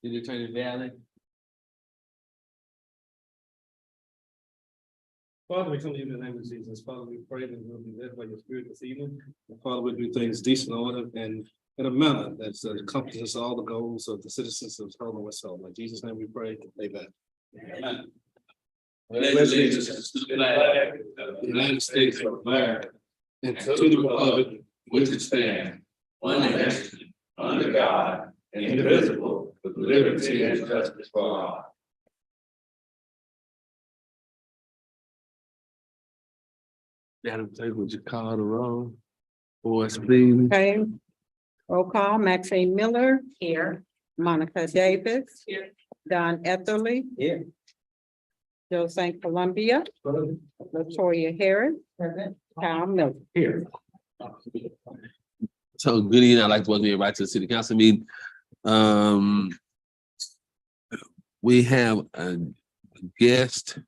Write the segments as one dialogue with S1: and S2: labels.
S1: City Attorney Valley.
S2: Father, we come to you in the name of Jesus. Father, we pray that we'll be led by your spirit this evening. And Father, we do things decent order and in a manner that accomplishes all the goals of the citizens of Helena-West. In Jesus' name we pray. Amen.
S1: Amen. Pledge allegiance to the flag of the United States of America and to the republic which it stands, one nation, under God, indivisible, with liberty and justice for all.
S3: Madam Clerk, would you call the roll for us, please?
S4: Okay. Roll call, Maxine Miller. Here. Monica Davis.
S1: Here.
S4: Don Etherly.
S1: Here.
S4: Joe St. Columbia. Latoya Harris. Kyle Miller.
S1: Here.
S3: So good evening. I'd like to welcome everybody to the city council meeting. We have a guest,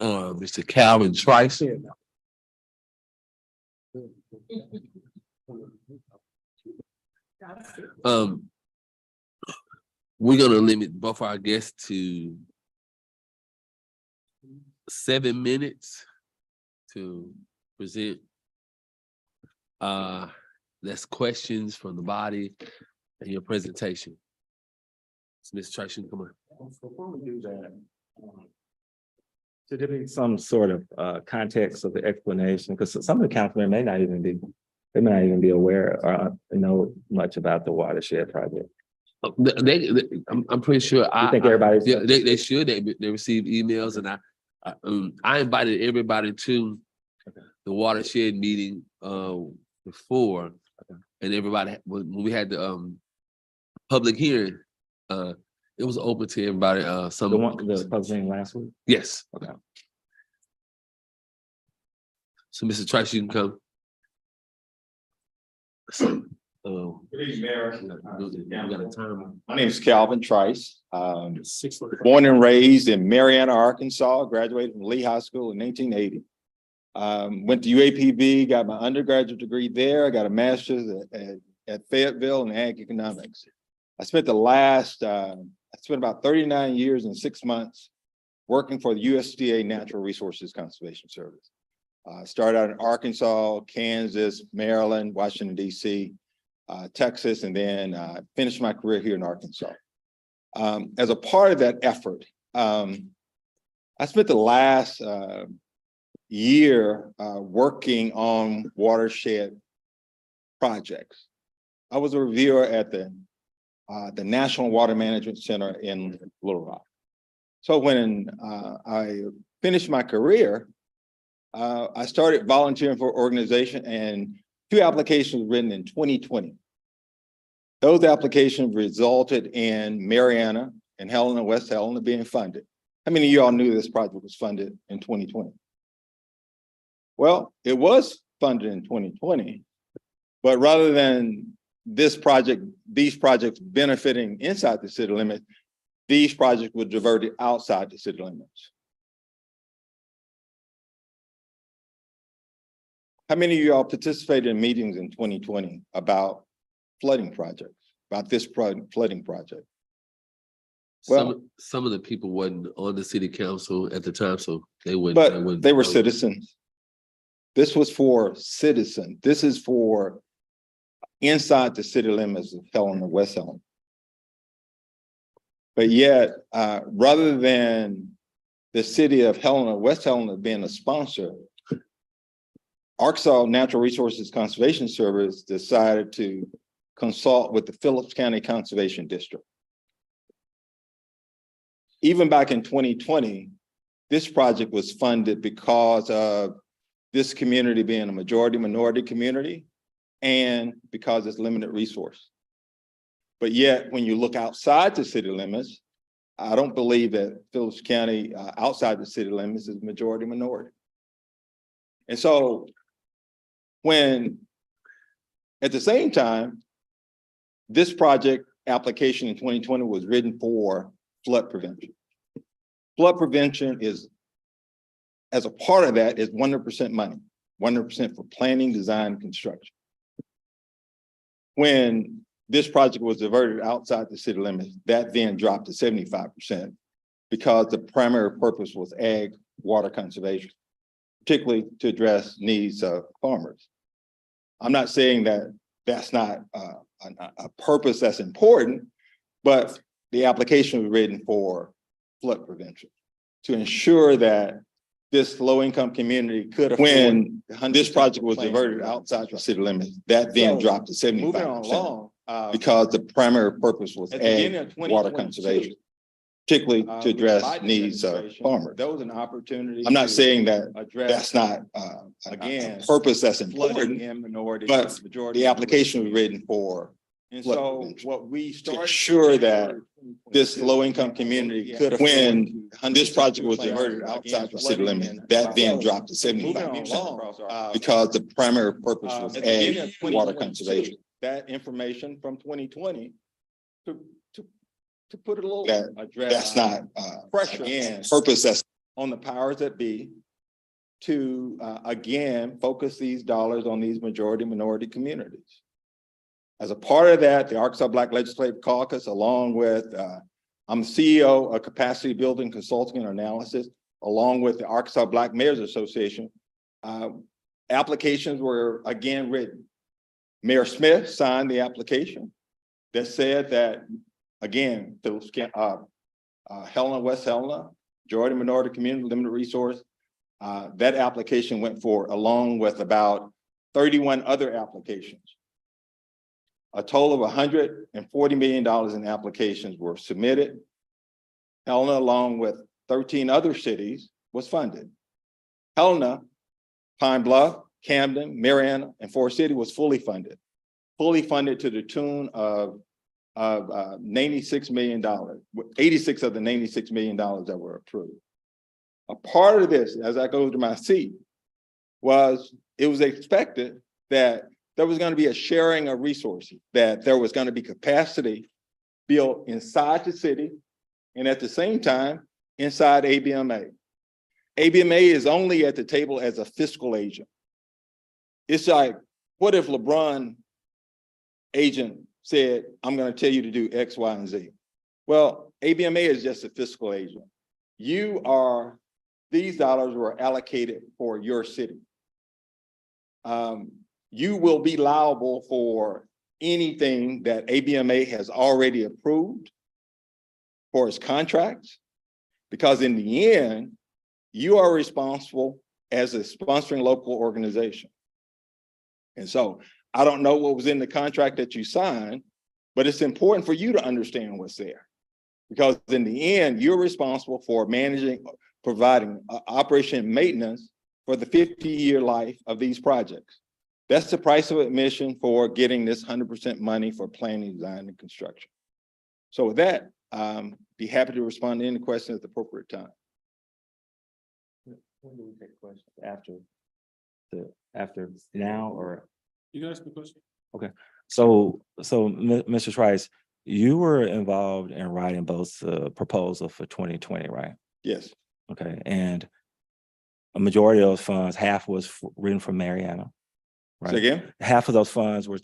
S3: Mr. Calvin Trice. We're gonna limit both our guests to 7 minutes to present. That's questions from the body and your presentation. So Mr. Trice, you can come on.
S5: Before we do that, should there be some sort of context of the explanation? Because some of the councilmen may not even be aware or know much about the Watershed project.
S3: I'm pretty sure.
S5: I think everybody's.
S3: Yeah, they should. They receive emails, and I invited everybody to the Watershed meeting before, and everybody when we had the public hearing, it was open to everybody.
S5: The public hearing last week.
S3: Yes.
S5: Okay.
S3: So, Mr. Trice, you can come.
S6: Good evening, Mayor.
S3: You got a timer.
S6: My name is Calvin Trice. Born and raised in Marianna, Arkansas, graduated from Lee High School in 1980. Went to UAPB, got my undergraduate degree there. I got a master's at Fayetteville in ag economics. I spent about 39 years and 6 months working for the USDA Natural Resources Conservation Service. Started out in Arkansas, Kansas, Maryland, Washington, D.C., Texas, and then finished my career here in Arkansas. As a part of that effort, I spent the last year working on watershed projects. I was a reviewer at the National Water Management Center in Little Rock. So when I finished my career, I started volunteering for an organization, and 2 applications were written in 2020. Those applications resulted in Marianna and Helena-West Helena being funded. How many of you all knew this project was funded in 2020? Well, it was funded in 2020, but rather than these projects benefiting inside the city limits, these projects were diverted outside the city limits. How many of you all participated in meetings in 2020 about flooding projects, about this flooding project? Well,
S3: some of the people wasn't on the city council at the time, so they wouldn't.
S6: But they were citizens. This was for citizens. This is for inside the city limits of Helena-West Helena. But yet, rather than the city of Helena-West Helena being a sponsor, Arkansas Natural Resources Conservation Service decided to consult with the Phillips County Conservation District. Even back in 2020, this project was funded because of this community being a majority minority community and because it's limited resource. But yet, when you look outside the city limits, I don't believe that Phillips County outside the city limits is majority minority. And so when at the same time, this project application in 2020 was written for flood prevention. Flood prevention is, as a part of that, is 100% money, 100% for planning, design, and construction. When this project was diverted outside the city limits, that then dropped to 75% because the primary purpose was ag water conservation, particularly to address needs of farmers. I'm not saying that that's not a purpose that's important, but the application was written for flood prevention to ensure that this low-income community could, when this project was diverted outside the city limits, that then dropped to 75%. Because the primary purpose was ag water conservation, particularly to address needs of farmers. There was an opportunity. I'm not saying that that's not a purpose that's important, but the application was written for. And so what we started to ensure that this low-income community could, when this project was diverted outside the city limits, that then dropped to 75%. Because the primary purpose was ag water conservation. That information from 2020 to put it a little that's not pressure again, purpose that's on the powers that be to again focus these dollars on these majority minority communities. As a part of that, the Arkansas Black Legislative Caucus, along with I'm the CEO of Capacity Building Consulting and Analysis, along with the Arkansas Black Mayors Association, applications were again written. Mayor Smith signed the application that said that, again, Helena-West Helena, majority minority community, limited resource, that application went forward along with about 31 other applications. A total of $140 million in applications were submitted. Helena, along with 13 other cities, was funded. Helena, Pine Bluff, Camden, Marianna, and Forest City was fully funded to the tune of $96 million, 86 of the $96 million that were approved. A part of this, as I go to my seat, was it was expected that there was going to be a sharing of resources, that there was going to be capacity built inside the city and at the same time inside ABMA. ABMA is only at the table as a fiscal agent. It's like, what if LeBron agent said, I'm going to tell you to do X, Y, and Z? Well, ABMA is just a fiscal agent. These dollars were allocated for your city. You will be liable for anything that ABMA has already approved for its contracts, because in the end, you are responsible as a sponsoring local organization. And so I don't know what was in the contract that you signed, but it's important for you to understand what's there. Because in the end, you're responsible for providing operation and maintenance for the 50-year life of these projects. That's the price of admission for getting this 100% money for planning, design, and construction. So with that, be happy to respond to any questions at the appropriate time.
S5: When do we take questions? After now, or?
S2: You can ask me a question.
S5: Okay. So Mr. Trice, you were involved in writing both the proposal for 2020, right?
S6: Yes.
S5: Okay. And a majority of those funds, half was written from Marianna. Right.
S6: So again,
S5: half of those funds were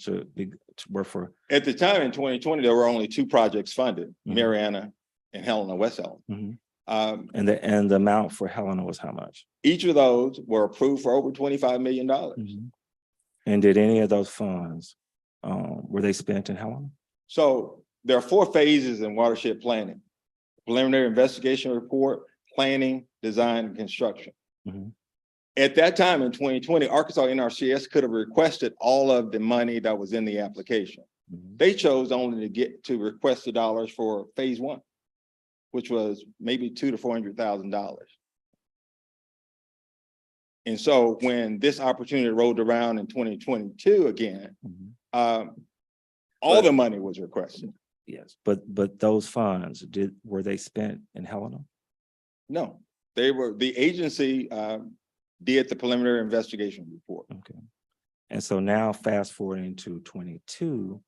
S5: for.
S6: At the time in 2020, there were only two projects funded, Marianna and Helena-West Helena.
S5: And the amount for Helena was how much?
S6: Each of those were approved for over $25 million.
S5: And did any of those funds, were they spent in Helena?
S6: So there are 4 phases in watershed planning: preliminary investigation report, planning, design, and construction. At that time in 2020, Arkansas NRCS could have requested all of the money that was in the application. They chose only to request the dollars for phase 1, which was maybe $200,000 to $400,000. And so when this opportunity rolled around in 2022 again, all the money was requested.
S5: Yes, but those funds, were they spent in Helena?
S6: No, the agency did the preliminary investigation report.
S5: Okay. And so now fast forwarding to 22,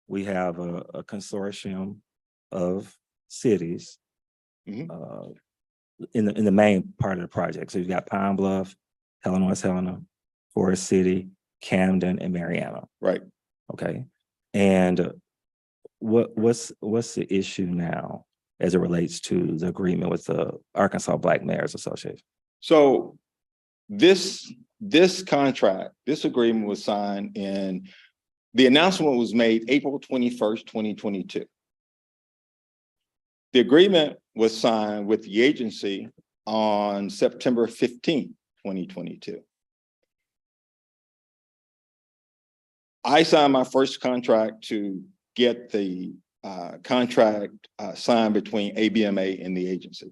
S5: we have a consortium of cities in the main part of the project. So you've got Pine Bluff, Helena-West Helena, Forest City, Camden, and Marianna.
S6: Right.
S5: Okay. And what's the issue now as it relates to the agreement with the Arkansas Black Mayors Association?
S6: So this contract, this agreement was signed the announcement was made April 21st, 2022. The agreement was signed with the agency on September 15th, 2022. I signed my first contract to get the contract signed between ABMA and the agency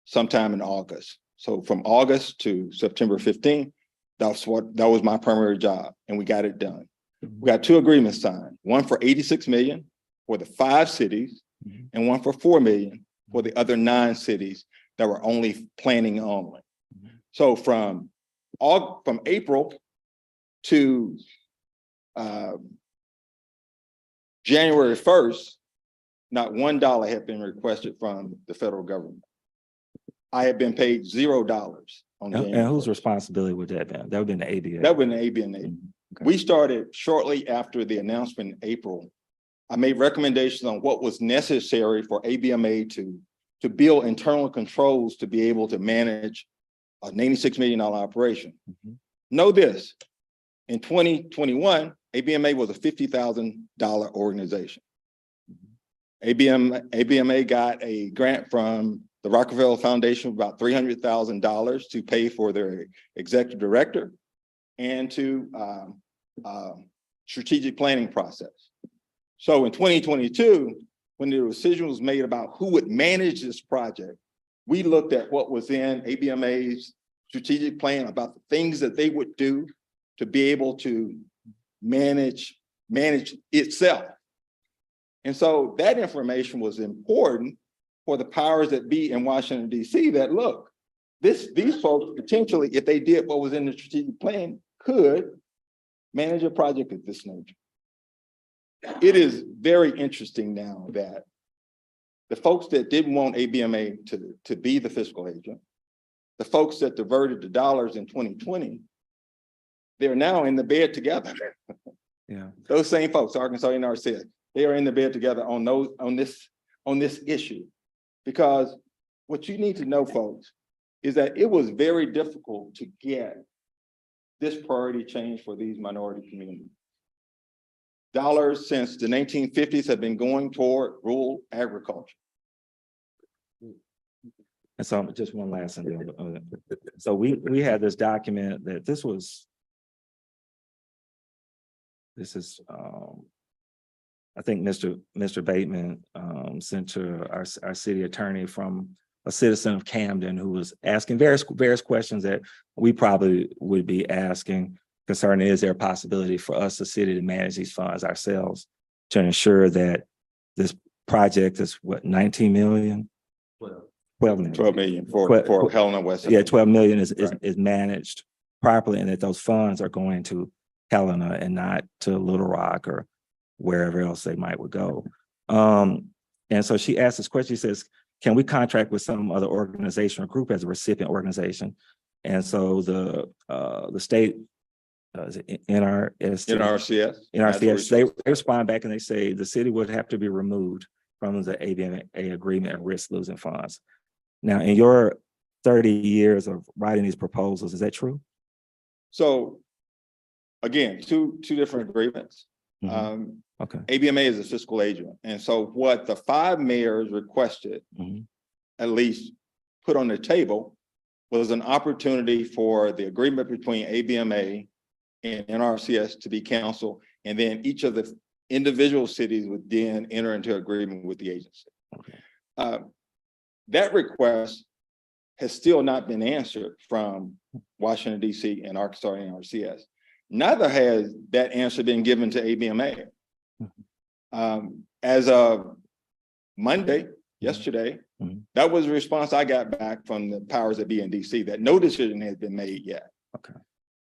S6: sometime in August. So from August to September 15th, that was my primary job, and we got it done. We got 2 agreements signed, one for 86 million for the 5 cities and one for 4 million for the other 9 cities that were only planning only. So from April to January 1st, not $1 had been requested from the federal government. I had been paid $0 on
S5: And
S6: January
S5: whose
S6: 1st.
S5: responsibility would that be? That would be the ABA.
S6: That would be an ABNA.
S5: Okay.
S6: We started shortly after the announcement in April. I made recommendations on what was necessary for ABMA to build internal controls to be able to manage a $96 million operation. Know this, in 2021, ABMA was a $50,000 organization. ABMA got a grant from the Rockefeller Foundation of about $300,000 to pay for their executive director and to strategic planning process. So in 2022, when the decision was made about who would manage this project, we looked at what was in ABMA's strategic plan about the things that they would do to be able to manage itself. And so that information was important for the powers that be in Washington, D.C. that look, these folks potentially, if they did what was in the strategic plan, could manage a project of this nature. It is very interesting now that the folks that didn't want ABMA to be the fiscal agent, the folks that diverted the dollars in 2020, they're now in the bed together.
S5: Yeah.
S6: Those same folks, Arkansas and RCS, they are in the bed together on this issue. Because what you need to know, folks, is that it was very difficult to get this priority change for these minority communities. Dollars since the 1950s have been going toward rural agriculture.
S5: And so just one last thing. So we had this document that this is I think Mr. Bateman sent to our city attorney from a citizen of Camden who was asking various questions that we probably would be asking concerning, is there a possibility for us, the city, to manage these funds ourselves to ensure that this project is what, 19 million? 12 million.
S6: 12 million for Helena-West.
S5: Yeah, 12 million is managed properly, and that those funds are going to Helena and not to Little Rock or wherever else they might would go. And so she asked this question, she says, can we contract with some other organization or group as a recipient organization? And so the state, NRCS, they respond back and they say the city would have to be removed from the ABMA agreement and risk losing funds. Now, in your 30 years of writing these proposals, is that true?
S6: So again, two different agreements.
S5: Okay.
S6: ABMA is a fiscal agent. And so what the 5 mayors requested, at least put on the table, was an opportunity for the agreement between ABMA and NRCS to be counsel, and then each of the individual cities would then enter into agreement with the agency. Okay. That request has still not been answered from Washington, D.C. and Arkansas and NRCS. Neither has that answer been given to ABMA. As of Monday, yesterday, that was the response I got back from the powers that be in DC, that no decision has been made yet.
S5: Okay.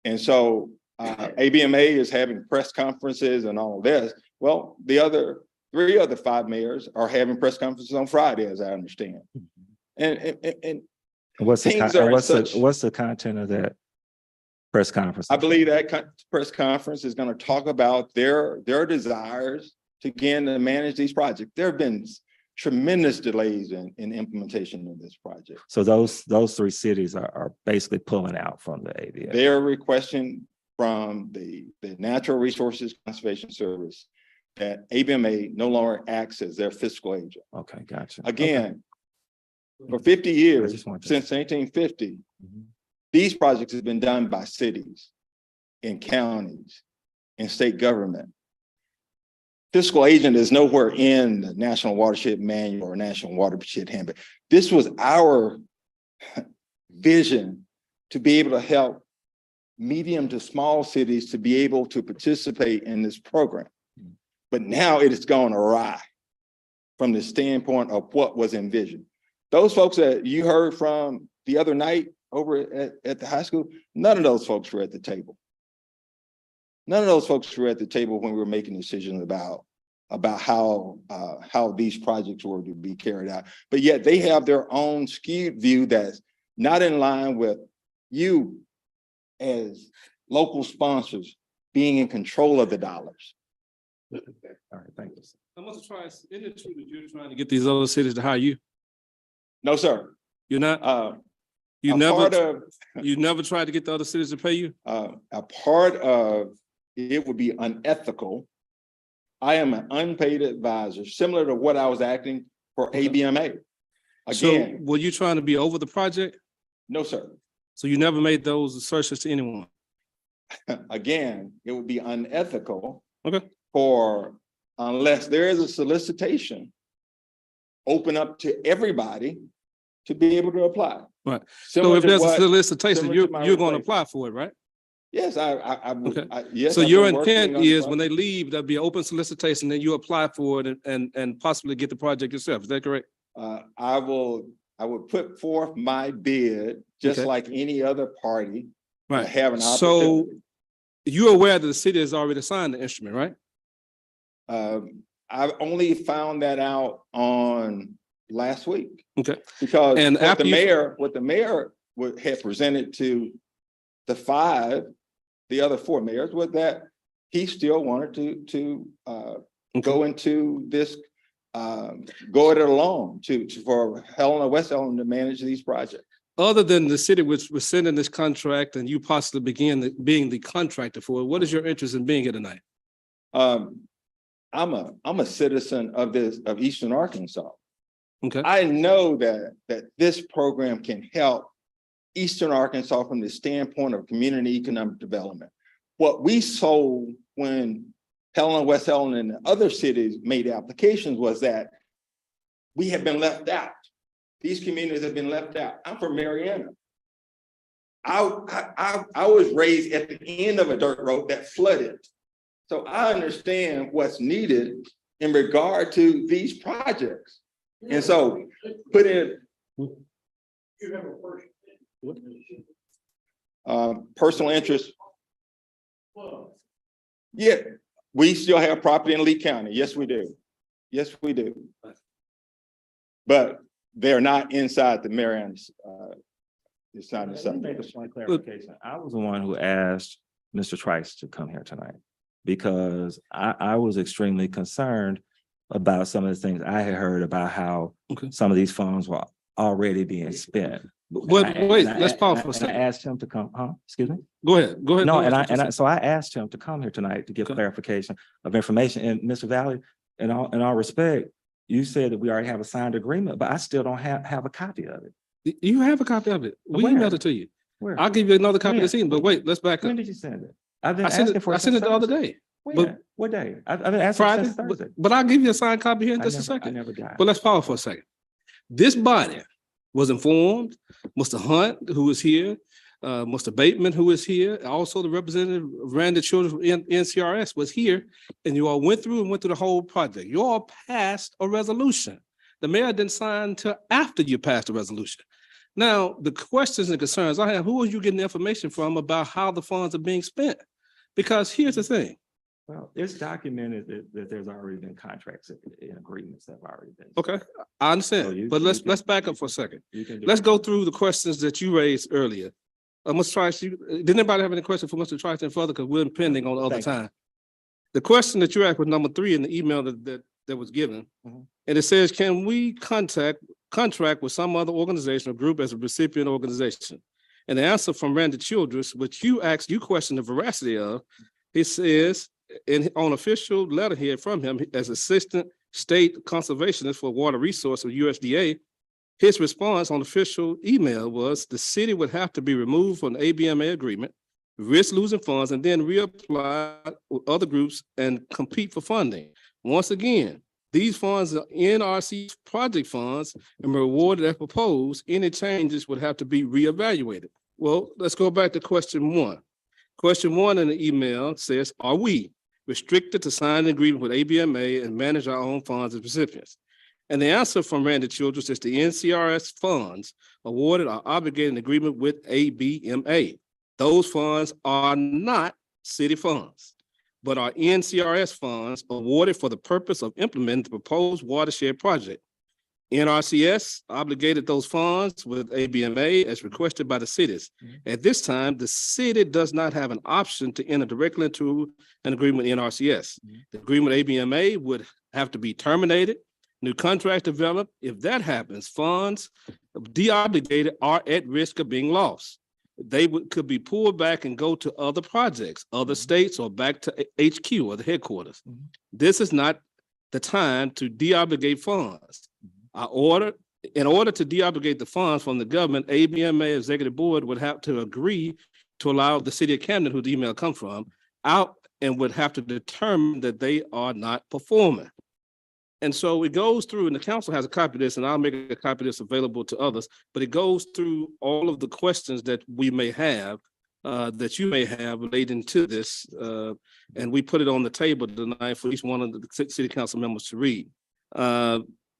S6: And so ABMA is having press conferences and all of this. Well, the other 3 of the 5 mayors are having press conferences on Friday, as I understand. And
S5: what's the content of that press conference?
S6: I believe that press conference is going to talk about their desires to begin to manage these projects. There have been tremendous delays in implementation of this project.
S5: So those three cities are basically pulling out from the AVA.
S6: They're requesting from the Natural Resources Conservation Service that ABMA no longer acts as their fiscal agent.
S5: Okay, gotcha.
S6: Again, for 50 years,
S5: just wanted to-
S6: since 1850,
S5: Mhm.
S6: these projects have been done by cities and counties and state government. Fiscal agent is nowhere in the National Watershed Manual or National Watershed Handbook. This was our vision to be able to help medium to small cities to be able to participate in this program. But now it has gone awry from the standpoint of what was envisioned. Those folks that you heard from the other night over at the high school, none of those folks were at the table. None of those folks were at the table when we were making decisions about how these projects were to be carried out. But yet they have their own skewed view that's not in line with you as local sponsors being in control of the dollars.
S5: All right, thank you.
S2: I must try, isn't it true that you're trying to get these other cities to hire you?
S6: No, sir.
S2: You're not, you never tried to get the other cities to pay you?
S6: A part of it would be unethical. I am an unpaid advisor, similar to what I was acting for ABMA.
S2: So
S6: Again,
S2: were you trying to be over the project?
S6: no, sir.
S2: So you never made those assertions to anyone?
S6: Again, it would be unethical
S2: Okay.
S6: for, unless there is a solicitation open up to everybody to be able to apply.
S2: Right. So
S6: Similar
S2: if
S6: to
S2: there's a
S6: what-
S2: solicitation,
S6: similar
S2: you're
S6: to my
S2: going to
S6: replacement.
S2: apply for it, right?
S6: Yes, I would.
S2: Okay.
S6: Yes.
S2: So
S6: I've
S2: your
S6: been working
S2: intent
S6: on the
S2: is when they
S6: project.
S2: leave, there'll be an open solicitation, then you apply for it and possibly get the project yourself. Is that correct?
S6: I would put forth my bid, just
S2: Okay.
S6: like any other party. to
S2: Right.
S6: Have an
S2: So
S6: opportunity.
S2: you're aware that the city has already signed the instrument, right?
S6: I've only found that out on last week.
S2: Okay.
S6: Because
S2: And
S6: what
S2: after
S6: the
S2: you-
S6: mayor had presented to the other four mayors was that he still wanted to go into this, go it alone for Helena-West to manage these projects.
S2: Other than the city which was sending this contract and you possibly being the contractor for it, what is your interest in being here tonight?
S6: I'm a citizen of Eastern Arkansas.
S2: Okay.
S6: I know that this program can help Eastern Arkansas from the standpoint of community economic development. What we sold when Helena-West and other cities made applications was that we have been left out. These communities have been left out. I'm from Mariana. I was raised at the end of a dirt road that flooded. So I understand what's needed in regard to these projects. And so put in personal interest. Yeah, we still have property in Lee County. Yes, we do. Yes, we do. But they're not inside the Mariana. It's not
S5: Let me
S6: inside.
S5: make a point of clarification. I was the one who asked Mr. Trice to come here tonight because I was extremely concerned about some of the things I had heard about how
S2: Okay.
S5: some of these funds were already being spent.
S2: Wait, let's pause for a
S5: And I
S2: second.
S5: asked him to come, excuse me?
S2: Go ahead.
S5: No,
S2: go
S5: and
S2: ahead.
S5: so I asked him to come here tonight to give
S2: Okay.
S5: clarification of information. And Mr. Valley, in all respect, you said that we already have a signed agreement, but I still don't have a copy of it.
S2: You have a copy of it. We
S5: Where?
S2: emailed it to you.
S5: Where?
S2: I'll give you another copy
S5: When?
S2: this evening, but wait, let's back
S5: When
S2: up.
S5: did you send it? I've been
S2: I sent
S5: asking for it.
S2: I sent it the other day,
S5: When? What day? I've been asking
S2: Friday,
S5: since Thursday.
S2: but I'll give you a signed copy here in just a
S5: I
S2: second.
S5: never got
S2: But
S5: it.
S2: let's pause for a second. This body was informed, Mr. Hunt, who is here, Mr. Bateman, who is here, also the representative of Randall Children in NCRS was here, and you all went through the whole project. You all passed a resolution. The mayor didn't sign until after you passed the resolution. Now, the questions and concerns I have, who are you getting information from about how the funds are being spent? Because here's the thing.
S5: Well, it's documented that there's already been contracts and agreements that have already been.
S2: Okay, I
S5: So
S2: understand,
S5: you-
S2: but
S5: you
S2: let's
S5: can-
S2: back up for a second.
S5: You can do
S2: Let's
S5: it.
S2: go through the questions that you raised earlier. Mr. Trice, did anybody have any questions for Mr. Trice and further? Because we're pending on the other
S5: Thank you.
S2: time. the question that you asked was number 3 in the email that was given.
S5: Mhm.
S2: And it says, can we contract with some other organization or group as a recipient organization? And the answer from Randy Childress, which you questioned the veracity of, he says, on official letter here from him as Assistant State Conservationist for Water Resources, USDA, his response on official email was the city would have to be removed from the ABMA agreement, risk losing funds, and then reapply with other groups and compete for funding. Once again, these funds are NRC project funds and rewarded as proposed. Any changes would have to be reevaluated. Well, let's go back to question 1. Question 1 in the email says, are we restricted to sign an agreement with ABMA and manage our own funds as recipients? And the answer from Randy Childress is the NCRS funds awarded are obligated in agreement with ABMA. Those funds are not city funds, but are NCRS funds awarded for the purpose of implementing the proposed watershed project. NRCS obligated those funds with ABMA as requested by the cities. At this time, the city does not have an option to enter directly into an agreement with NRCS. The agreement with ABMA would have to be terminated, new contract developed. If that happens, funds deobligated are at risk of being lost. They could be pulled back and go to other projects, other states, or back to HQ or the headquarters. This is not the time to deobligate funds. In order to deobligate the funds from the government, ABMA Executive Board would have to agree to allow the city of Camden, who the email comes from, out and would have to determine that they are not performing. And so it goes through, and the council has a copy of this, and I'll make a copy of this available to others, but it goes through all of the questions that we may have, that you may have relating to this, and we put it on the table tonight for each one of the city council members to read.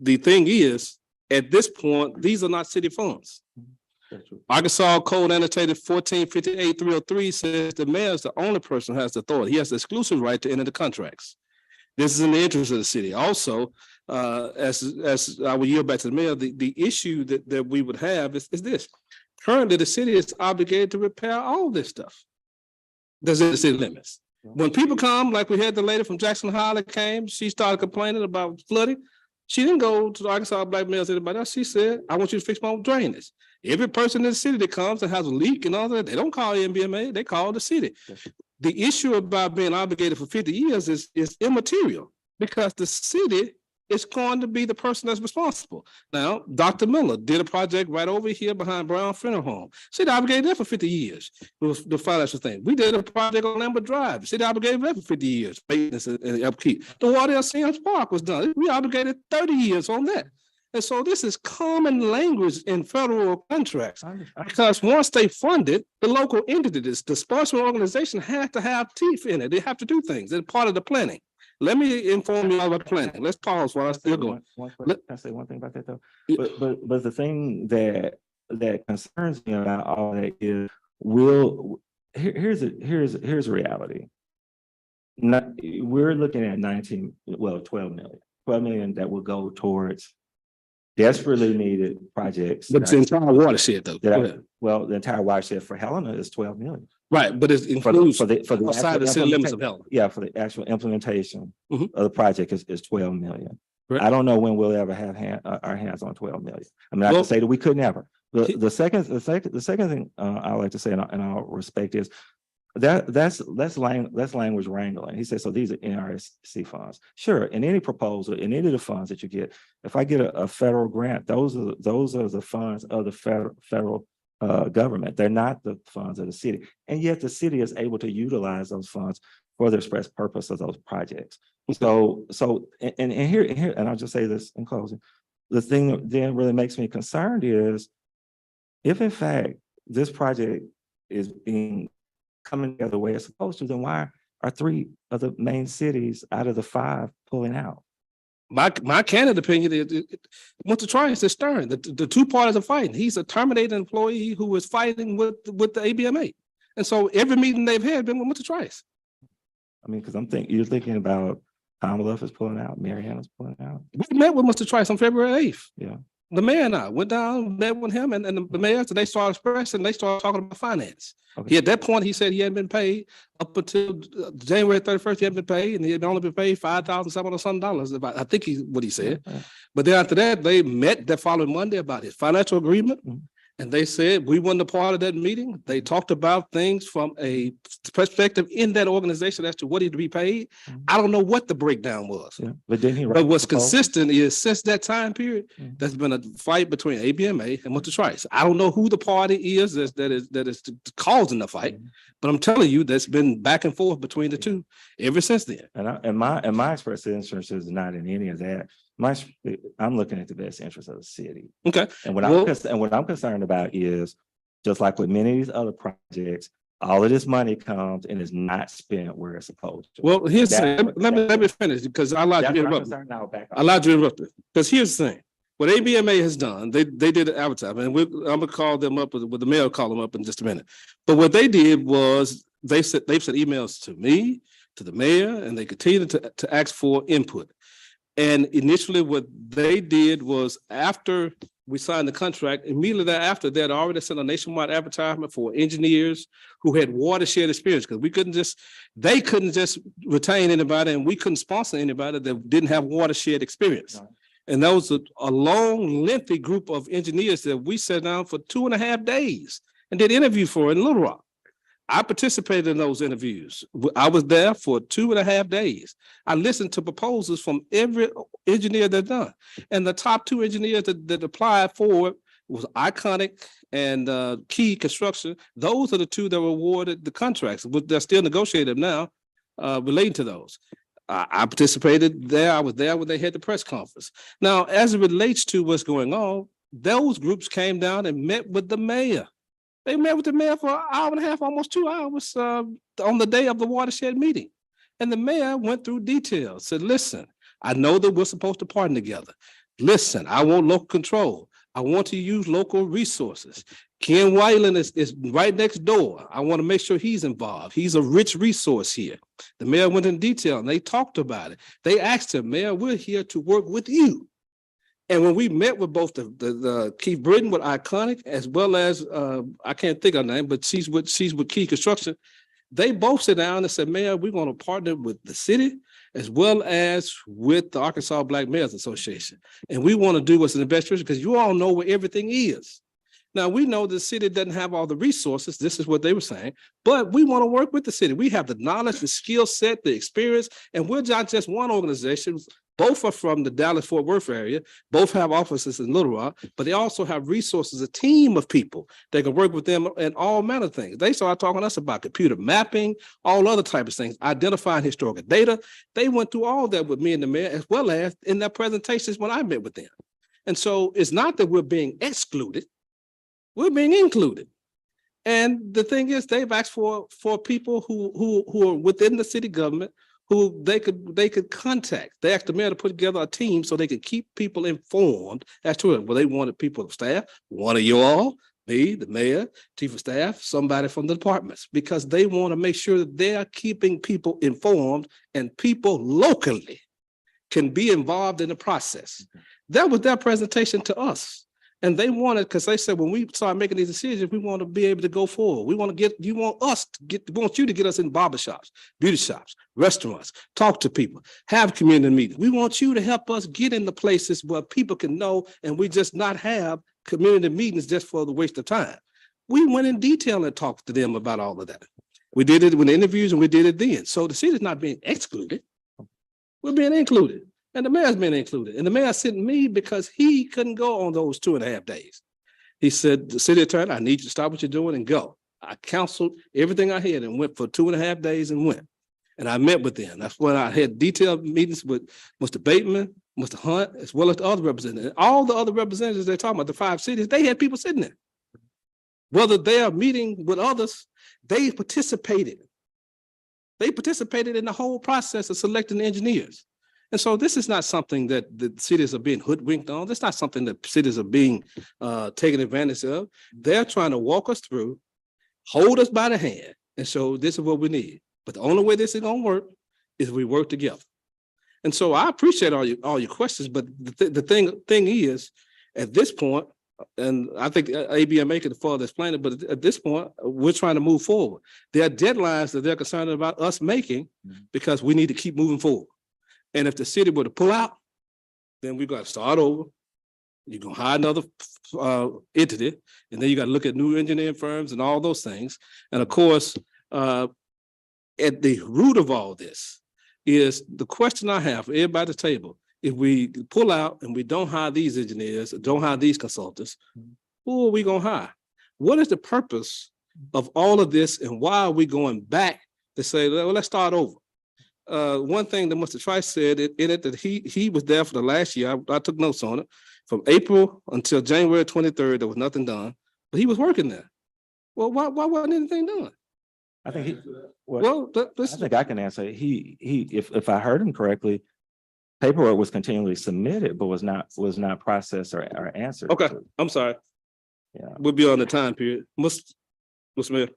S2: The thing is, at this point, these are not city funds. Arkansas Code Annotated 1458-303 says the mayor is the only person who has the authority. He has the exclusive right to enter the contracts. This is in the interest of the city. Also, as I will yield back to the mayor, the issue that we would have is this. Currently, the city is obligated to repair all this stuff that's in the city limits. When people come, like we had the lady from Jackson Hole came, she started complaining about flooding. She didn't go to the Arkansas Black Males, anybody else. She said, I want you to fix my drainage. Every person in the city that comes and has a leak and all that, they don't call NBMA, they call the city. The issue about being obligated for 50 years is immaterial because the city is going to be the person that's responsible. Now, Dr. Miller did a project right over here behind Brown Funeral Home. City obligated that for 50 years, the financial thing. We did a project on Lambert Drive. City obligated that for 50 years, maintenance and upkeep. The water at Sam's Park was done. We obligated 30 years on that. And so this is common language in federal contracts. Because once they fund it, the local entity, this disbursement organization has to have teeth in it. They have to do things. It's part of the planning. Let me inform you all about planning. Let's pause while I'm still going.
S5: Can I say one thing about that though? But the thing that concerns me about all that is here's reality. We're looking at 12 million that will go towards desperately needed projects.
S2: But it's the entire watershed though.
S5: The entire watershed for Helena is 12 million.
S2: Right, but it includes
S5: for the
S2: outside the city limits of Helena.
S5: Yeah, for the actual implementation
S2: Mhm.
S5: of the project is 12 million.
S2: Right.
S5: I don't know when we'll ever have our hands on 12 million. I mean, I can say that we could never. The second thing I like to say, and I'll respect is that's language wrangling. He says, so these are NRC funds. Sure, in any proposal, in any of the funds that you get, if I get a federal grant, those are the funds of the federal government. They're not the funds of the city. And yet the city is able to utilize those funds for the express purpose of those projects. So here, and I'll just say this in closing, the thing that then really makes me concerned is if in fact this project is coming together the way it's supposed to, then why are 3 of the main cities out of the 5 pulling out?
S2: My candid opinion is Mr. Trice is Stern. The 2 parties are fighting. He's a terminated employee who is fighting with the ABMA. And so every meeting they've had been with Mr. Trice.
S5: I mean, because you're thinking about Commonwealth is pulling out, Mariana's pulling out.
S2: We met with Mr. Trice on February 8th.
S5: Yeah.
S2: The mayor and I went down, met with him and the mayor, so they started expressing, they started talking about finance.
S5: Okay.
S2: At that point, he said he hadn't been paid up until January 31st, he hadn't been paid, and he had only been paid $5,700 something. I think what he said.
S5: Yeah.
S2: But then after that, they met that following Monday about his financial agreement.
S5: Mhm.
S2: And they said, we weren't a part of that meeting. They talked about things from a perspective in that organization as to what he to be paid.
S5: Mhm.
S2: I don't know what the breakdown was.
S5: Yeah, but didn't he? write
S2: But what's
S5: the proposal?
S2: consistent is since that time period,
S5: Mhm.
S2: there's been a fight between ABMA and Mr. Trice. I don't know who the party is that is causing the fight,
S5: Mhm.
S2: but I'm telling you, that's been back and forth between the two ever since then.
S5: And my express interest is not in any of that. I'm looking at the best interest of the city.
S2: Okay.
S5: And what
S2: Well-
S5: I'm concerned about is, just like with many of these other projects, all of this money comes and is not spent where it's supposed to.
S2: Well, here's the
S5: That's
S2: thing.
S5: what-
S2: Let me finish because I allowed you
S5: That's
S2: to
S5: what I'm
S2: interrupt me.
S5: concerned now. Back
S2: I allowed you to interrupt me. Because here's the thing. What ABMA has done, they did an advertisement, and I'm gonna call them up with the mayor, call them up in just a minute. But what they did was they've sent emails to me, to the mayor, and they continue to ask for input. And initially what they did was after we signed the contract, immediately thereafter, they had already sent a nationwide advertisement for engineers who had watershed experience, because they couldn't just retain anybody and we couldn't sponsor anybody that didn't have watershed experience.
S5: Right.
S2: And that was a long, lengthy group of engineers that we sat down for 2.5 days and did interview for in Little Rock. I participated in those interviews. I was there for 2.5 days. I listened to proposals from every engineer that done. And the top two engineers that applied for it was Iconic and Key Construction. Those are the two that were awarded the contracts, but they're still negotiated now relating to those. I participated there. I was there when they had the press conference. Now, as it relates to what's going on, those groups came down and met with the mayor. They met with the mayor for an hour and a half, almost 2 hours on the day of the watershed meeting. And the mayor went through details, said, listen, I know that we're supposed to partner together. Listen, I want local control. I want to use local resources. Ken Weiland is right next door. I want to make sure he's involved. He's a rich resource here. The mayor went in detail and they talked about it. They asked him, Mayor, we're here to work with you. And when we met with both the Keith Britton with Iconic, as well as I can't think of her name, but she's with Key Construction, they both sit down and said, Mayor, we're going to partner with the city as well as with the Arkansas Black Mayors Association. And we want to do what's in the best interest because you all know where everything is. Now, we know the city doesn't have all the resources. This is what they were saying, but we want to work with the city. We have the knowledge, the skill set, the experience, and we're not just one organization. Both are from the Dallas-Fort Worth area. Both have offices in Little Rock, but they also have resources, a team of people that can work with them in all manner of things. They started talking to us about computer mapping, all other types of things, identifying historical data. They went through all that with me and the mayor, as well as in their presentations when I met with them. And so it's not that we're being excluded, we're being included. And the thing is, they've asked for people who are within the city government who they could contact. They asked the mayor to put together a team so they could keep people informed as to it. Well, they wanted people of staff, one of you all, me, the mayor, chief of staff, somebody from the departments, because they want to make sure that they are keeping people informed and people locally can be involved in the process. That was their presentation to us. And they wanted, because they said, when we start making these decisions, we want to be able to go forward. We want you to get us in barbershops, beauty shops, restaurants, talk to people, have community meetings. We want you to help us get in the places where people can know, and we just not have community meetings just for the waste of time. We went in detail and talked to them about all of that. We did it with interviews and we did it then. So the city is not being excluded. We're being included. And the mayor's been included. And the mayor sent me because he couldn't go on those 2.5 days. He said, the city attorney, I need you to stop what you're doing and go. I counseled everything I had and went for 2.5 days and went. And I met with them. That's when I had detailed meetings with Mr. Bateman, Mr. Hunt, as well as the other representatives. All the other representatives they're talking about, the 5 cities, they had people sitting there. Whether they are meeting with others, they participated. They participated in the whole process of selecting the engineers. And so this is not something that the cities are being hoodwinked on. This is not something that cities are being taken advantage of. They're trying to walk us through, hold us by the hand, and so this is what we need. But the only way this is going to work is we work together. And so I appreciate all your questions, but the thing is At this point, and I think ABMA could further explain it, but at this point, we're trying to move forward. There are deadlines that they're concerned about us making because we need to keep moving forward. And if the city were to pull out, then we've got to start over. You're gonna hire another entity, and then you got to look at new engineering firms and all those things. And of course, at the root of all this is the question I have for everybody at the table. If we pull out and we don't hire these engineers, don't hire these consultants, who are we gonna hire? What is the purpose of all of this, and why are we going back to say, well, let's start over? One thing that Mr. Trice said in it that he was there for the last year. I took notes on it. From April until January 23rd, there was nothing done, but he was working there. Well, why wasn't anything done?
S5: I think I think I can answer. If I heard him correctly, paperwork was continually submitted, but was not processed or answered.
S2: Okay, I'm sorry.
S5: Yeah.
S2: We'll be on the time period. Mr. Mayor.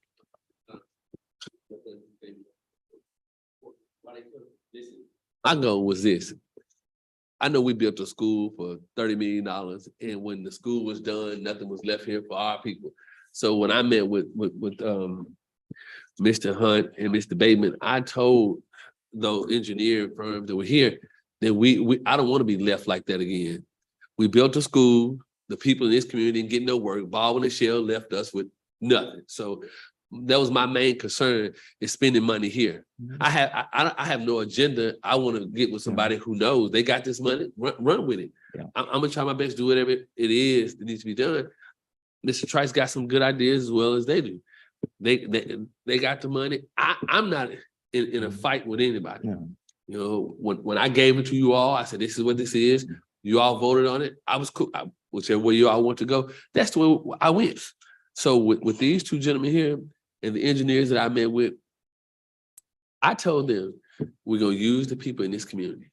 S3: My goal was this. I know we built a school for $30 million, and when the school was done, nothing was left here for our people. So when I met with Mr. Hunt and Mr. Bateman, I told those engineering firms that were here that I don't want to be left like that again. We built a school. The people in this community didn't get no work. Baldwin and Shell left us with nothing. So that was my main concern, is spending money here. I have no agenda. I want to get with somebody who knows they got this money, run with it.
S5: Yeah.
S3: I'm gonna try my best to do whatever it is that needs to be done. Mr. Trice got some good ideas as well as they do. They got the money. I'm not in a fight with anybody.
S5: Yeah.
S3: You know, when I gave it to you all, I said, this is what this is. You all voted on it. I was cool. Whichever way you all want to go, that's the way I went. So with these two gentlemen here and the engineers that I met with, I told them we're gonna use the people in this community,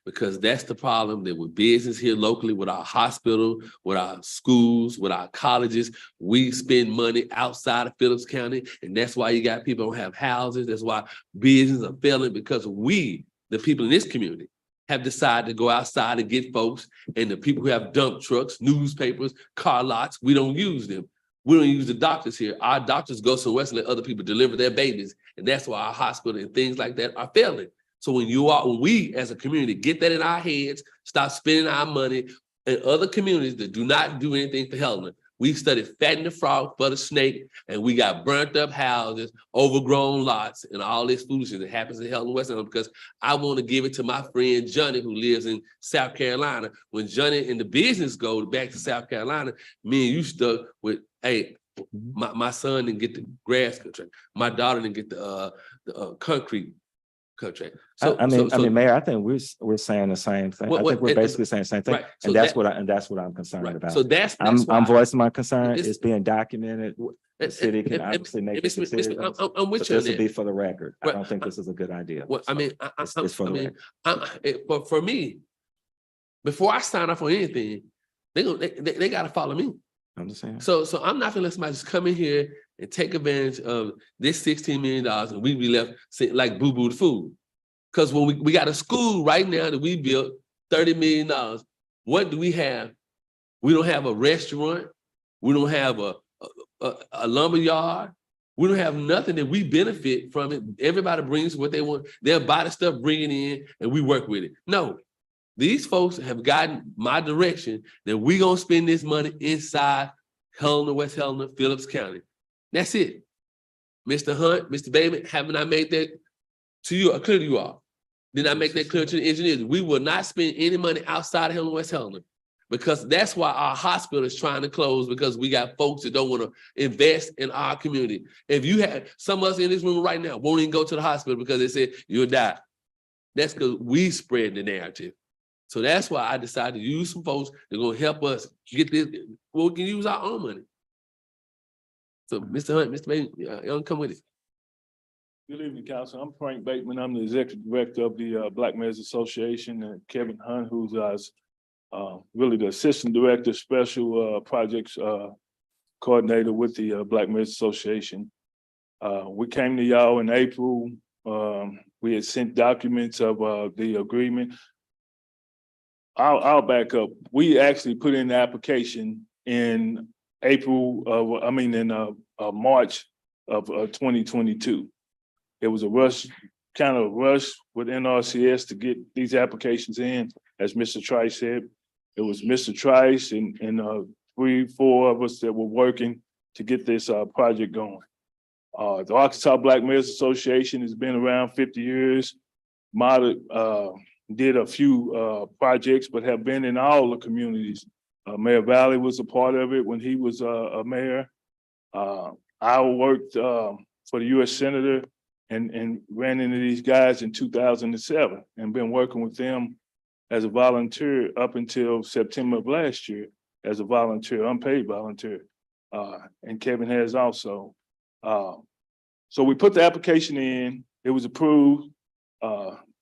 S3: because that's the problem that with business here locally, with our hospital, with our schools, with our colleges, we spend money outside of Phillips County. And that's why you got people who don't have houses. That's why businesses are failing, because we, the people in this community, have decided to go outside and get folks, and the people who have dump trucks, newspapers, car lots, we don't use them. We don't use the doctors here. Our doctors go somewhere and let other people deliver their babies. And that's why our hospital and things like that are failing. So when we as a community get that in our heads, stop spending our money in other communities that do not do anything for Helena. We studied fatting the frog for the snake, and we got burnt up houses, overgrown lots, and all this foolishness that happens in Helena-West, because I want to give it to my friend Johnny, who lives in South Carolina. When Johnny and the business go back to South Carolina, me and you stuck with, hey, my son didn't get the grass contract. My daughter didn't get the concrete contract. So
S5: I mean, Mayor, I think we're saying the same thing. I think we're basically saying the same thing,
S3: right. So
S5: and that's what I'm concerned
S3: right.
S5: about.
S3: So that's
S5: I'm voicing my concern. It's being documented. The city can obviously make its decisions.
S3: I'm with
S5: But
S3: you.
S5: this would be for the record.
S3: Right.
S5: I don't think this is a good idea.
S3: Well, I mean,
S5: It's for the record.
S3: but for me, before I sign up for anything, they got to follow me.
S5: I'm just saying.
S3: So I'm not gonna let somebody just come in here and take advantage of this $16 million and we be left sitting like boo-boo the food. Because when we got a school right now that we built, $30 million, what do we have? We don't have a restaurant. We don't have a lumber yard. We don't have nothing that we benefit from it. Everybody brings what they want. They'll buy the stuff, bring it in, and we work with it. No, these folks have gotten my direction that we gonna spend this money inside Helena, West Helena, Phillips County. That's it. Mr. Hunt, Mr. Bateman, haven't I made that to you or clear to you all? Did I make that clear to the engineers? We will not spend any money outside of Helena, West Helena, because that's why our hospital is trying to close, because we got folks that don't want to invest in our community. If you had some of us in this room right now won't even go to the hospital because they said you'll die. That's because we spread the narrative. So that's why I decided to use some folks that are going to help us get this. Well, we can use our own money. So Mr. Hunt, Mr. Bateman, y'all come with it.
S7: Good evening, Council. I'm Frank Bateman. I'm the Executive Director of the Black Mayors Association, and Kevin Hunt, who's really the Assistant Director, Special Projects Coordinator with the Black Mayors Association. We came to y'all in April. We had sent documents of the agreement. I'll back up. We actually put in the application in March of 2022. It was a rush with NRCS to get these applications in, as Mr. Trice said. It was Mr. Trice and 3-4 of us that were working to get this project going. The Arkansas Black Mayors Association has been around 50 years. Did a few projects, but have been in all the communities. Mayor Valley was a part of it when he was a mayor. I worked for the U.S. Senator and ran into these guys in 2007 and been working with them as a volunteer up until September of last year as a volunteer, unpaid volunteer. And Kevin has also. So we put the application in, it was approved.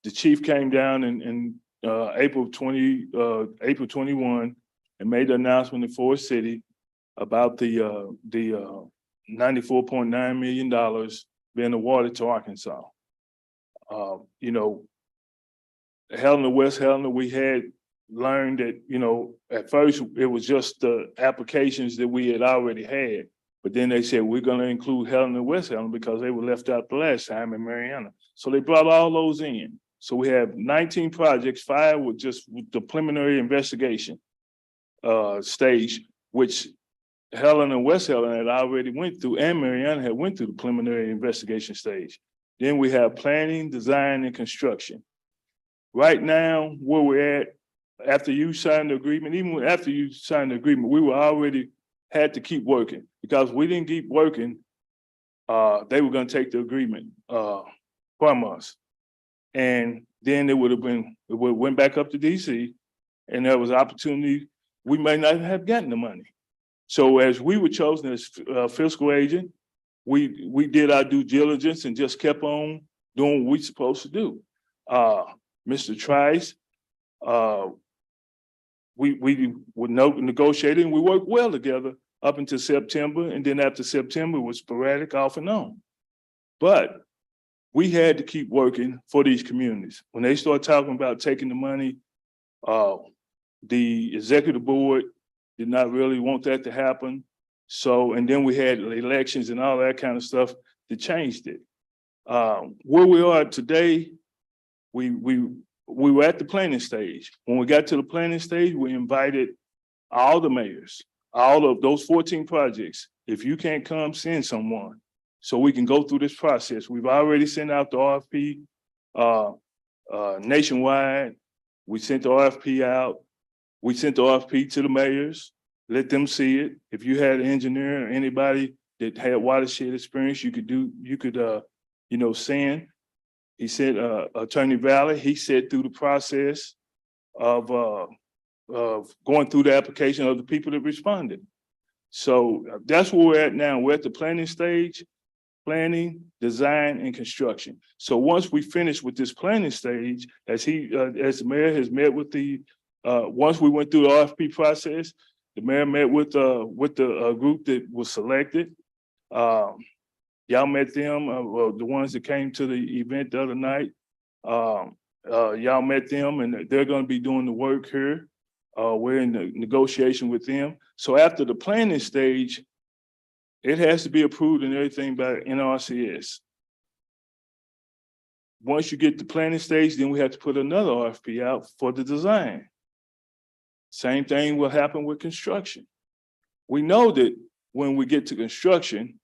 S7: The chief came down in April 21 and made the announcement in Forest City about the $94.9 million being awarded to Arkansas. You know, Helena-West, we had learned that, you know, at first it was just the applications that we had already had. But then they said, we're going to include Helena-West because they were left out the last time in Mariana. So they brought all those in. So we have 19 projects, 5 with just the preliminary investigation stage, which Helena-West had already went through, and Mariana had went through the preliminary investigation stage. Then we have planning, design, and construction. Right now, where we're at, after you signed the agreement, even after you signed the agreement, we were already had to keep working because we didn't keep working. They were going to take the agreement from us. And then it went back up to DC, and there was opportunity. We may not have gotten the money. So as we were chosen as fiscal agent, we did our due diligence and just kept on doing what we're supposed to do. Mr. Trice, we were negotiating. We worked well together up until September, and then after September it was sporadic off and on. But we had to keep working for these communities. When they started talking about taking the money, the executive board did not really want that to happen. So, and then we had elections and all that kind of stuff that changed it. Where we are today, we were at the planning stage. When we got to the planning stage, we invited all the mayors, all of those 14 projects. If you can't come, send someone so we can go through this process. We've already sent out the RFP nationwide. We sent the RFP out. We sent the RFP to the mayors, let them see it. If you had an engineer or anybody that had watershed experience, you could send. He said, Attorney Valley, he said through the process of going through the application of the people that responded. So that's where we're at now. We're at the planning stage, planning, design, and construction. So once we finish with this planning stage, as the mayor has met with once we went through the RFP process, the mayor met with the group that was selected. Y'all met them, the ones that came to the event the other night. Y'all met them, and they're going to be doing the work here. We're in the negotiation with them. So after the planning stage, it has to be approved and everything by NRCS. Once you get the planning stage, then we have to put another RFP out for the design. Same thing will happen with construction. We know that when we get to construction,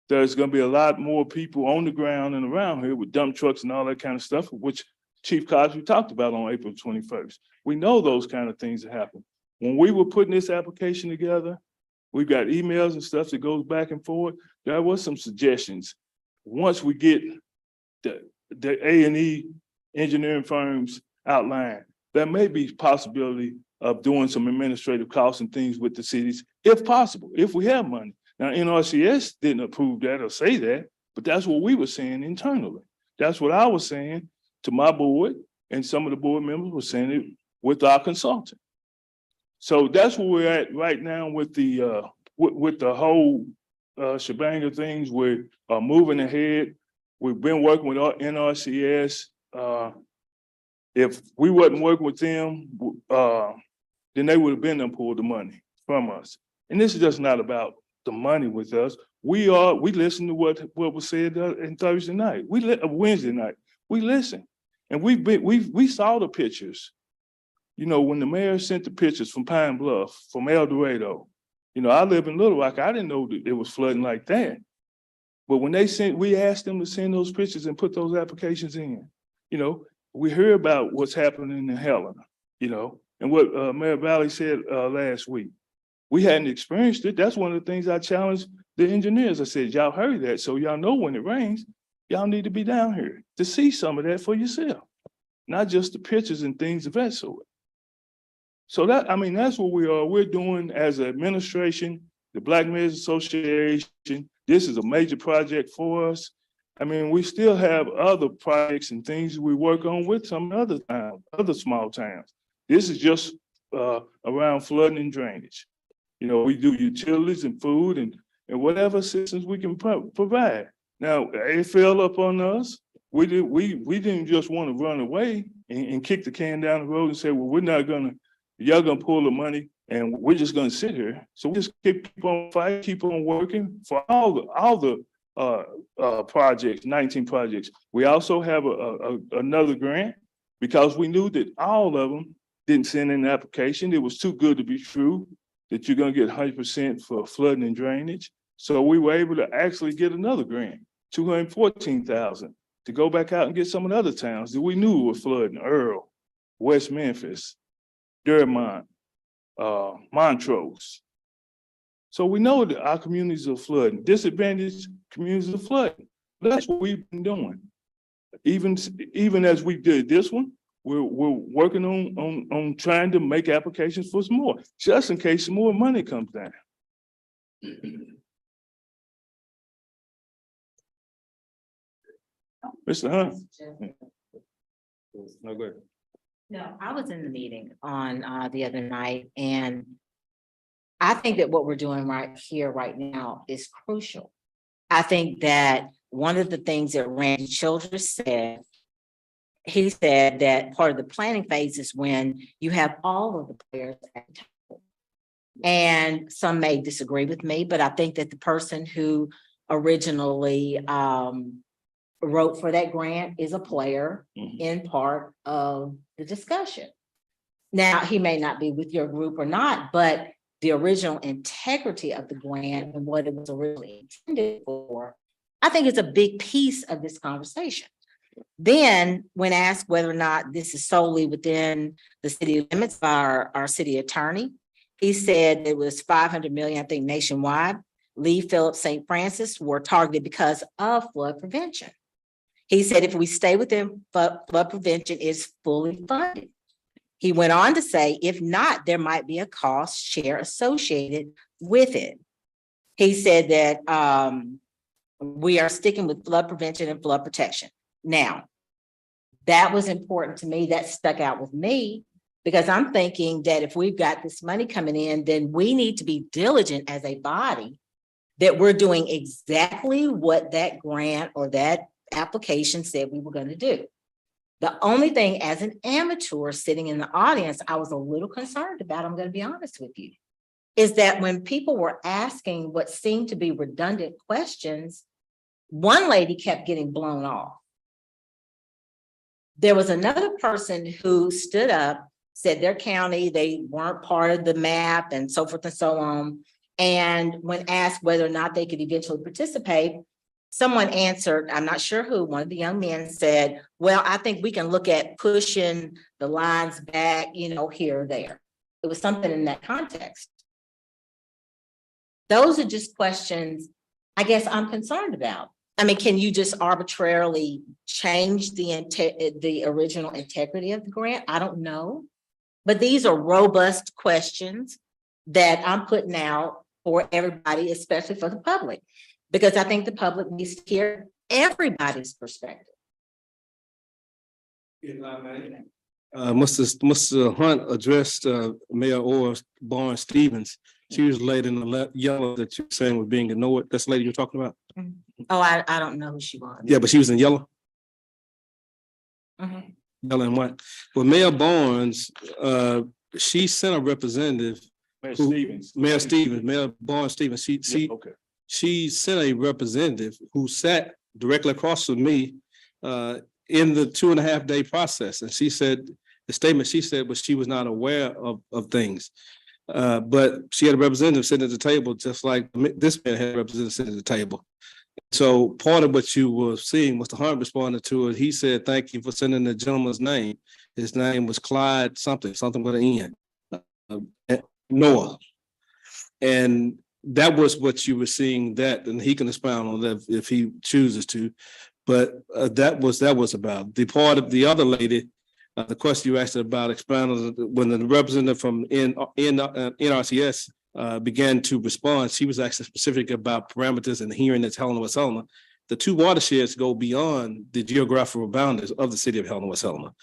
S7: there's going to be a lot more people on the ground and around here with dump trucks and all that kind of stuff, which Chief Cosby talked about on April 21st. We know those kind of things that happen. When we were putting this application together, we've got emails and stuff that goes back and forth. There was some suggestions. Once we get the A&E engineering firms outlined, there may be possibility of doing some administrative costs and things with the cities, if possible, if we have money. Now, NRCS didn't approve that or say that, but that's what we were saying internally. That's what I was saying to my board, and some of the board members were saying it with our consultant. So that's where we're at right now with the whole shebang of things. We're moving ahead. We've been working with NRCS If we wasn't working with them, then they would have been and pulled the money from us. And this is just not about the money with us. We listen to what was said in Thursday night. Wednesday night. We listen. And we saw the pictures. You know, when the mayor sent the pictures from Pine Bluff, from El Dorado, you know, I live in Little Rock. I didn't know that it was flooding like that. But when we asked them to send those pictures and put those applications in, you know, we heard about what's happening in Helena, you know, and what Mayor Valley said last week. We hadn't experienced it. That's one of the things I challenged the engineers. I said, y'all heard that, so y'all know when it rains, y'all need to be down here to see some of that for yourself, not just the pictures and things of that sort. So that's what we are. We're doing as an administration, the Black Mayors Association. This is a major project for us. I mean, we still have other projects and things we work on with some other towns, other small towns. This is just around flooding and drainage. You know, we do utilities and food and whatever assistance we can provide. Now, it fell up on us. We didn't just want to run away and kick the can down the road and say, well, y'all gonna pull the money and we're just gonna sit here. So we just keep on fighting, keep on working for all the projects, 19 projects. We also have another grant because we knew that all of them didn't send in an application. It was too good to be true that you're gonna get 100% for flooding and drainage. So we were able to actually get another grant, $214,000, to go back out and get some of the other towns that we knew were flooding: Earl, West Memphis, Durmont, Montrose. So we know that our communities are flooding, disadvantaged communities are flooding. That's what we've been doing. Even as we did this one, we're working on trying to make applications for some more, just in case some more money comes down. Mr. Hunt.
S2: No, go ahead.
S8: No, I was in the meeting on the other night, and I think that what we're doing right here, right now, is crucial. I think that one of the things that Randy Childress said, he said that part of the planning phase is when you have all of the players at the table. And some may disagree with me, but I think that the person who originally wrote for that grant is a player in part of the discussion. Now, he may not be with your group or not, but the original integrity of the grant and what it was originally intended for, I think it's a big piece of this conversation. Then when asked whether or not this is solely within the city limits of our city attorney, he said it was 500 million, I think nationwide. Lee, Phillips, St. Francis were targeted because of flood prevention. He said if we stay within flood prevention, it's fully funded. He went on to say, if not, there might be a cost share associated with it. He said that we are sticking with flood prevention and flood protection. Now, that was important to me. That stuck out with me because I'm thinking that if we've got this money coming in, then we need to be diligent as a body that we're doing exactly what that grant or that application said we were going to do. The only thing as an amateur sitting in the audience, I was a little concerned about, I'm going to be honest with you, is that when people were asking what seemed to be redundant questions, one lady kept getting blown off. There was another person who stood up, said their county, they weren't part of the map and so forth and so on. And when asked whether or not they could eventually participate, someone answered, I'm not sure who, one of the young men said, well, I think we can look at pushing the lines back, you know, here or there. It was something in that context. Those are just questions I guess I'm concerned about. I mean, can you just arbitrarily change the original integrity of the grant? I don't know. But these are robust questions that I'm putting out for everybody, especially for the public, because I think the public needs to hear everybody's perspective.
S2: Mr. Hunt addressed Mayor Orr Barnes Stevens. She was late in the yellow that you're saying was being ignored. That's the lady you're talking about?
S8: Oh, I don't know who she was.
S2: Yeah, but she was in yellow. yellow and white. Well, Mayor Barnes, she sent a representative,
S7: Mayor
S2: who-
S7: Stevens.
S2: Mayor Barnes Stevens,
S7: Yeah, okay.
S2: she sent a representative who sat directly across from me in the 2.5 day process. And she said, the statement she said was she was not aware of things. But she had a representative sitting at the table, just like this man had a representative sitting at the table. So part of what you were seeing, Mr. Hunt responded to it. He said, thank you for sending the gentleman's name. His name was Clyde something with an N. Noah. And that was what you were seeing that, and he can expound on that if he chooses to. But that was about the part of the other lady. The question you asked about expounding when the representative from NRCS began to respond, she was actually specific about parameters and hearing that's Helena-West Helena. The two watersheds go beyond the geographical boundaries of the city of Helena-West Helena.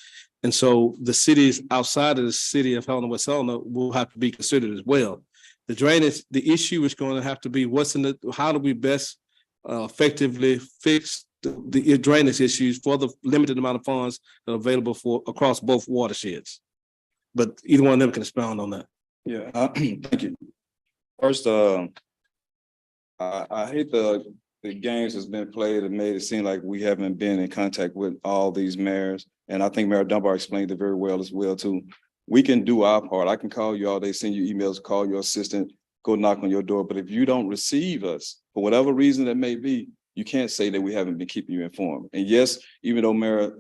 S2: And so the cities outside of the city of Helena-West Helena will have to be considered as well. The drainage, the issue is going to have to be how do we best effectively fix the drainage issues for the limited amount of funds that are available for across both watersheds. But either one of them can expound on that.
S9: Yeah, thank you. First, I hate the games that's been played and made it seem like we haven't been in contact with all these mayors. And I think Mayor Dunbar explained it very well as well too. We can do our part. I can call you all day, send you emails, call your assistant, go knock on your door. But if you don't receive us, for whatever reason that may be, you can't say that we haven't been keeping you informed. And yes, even though Mayor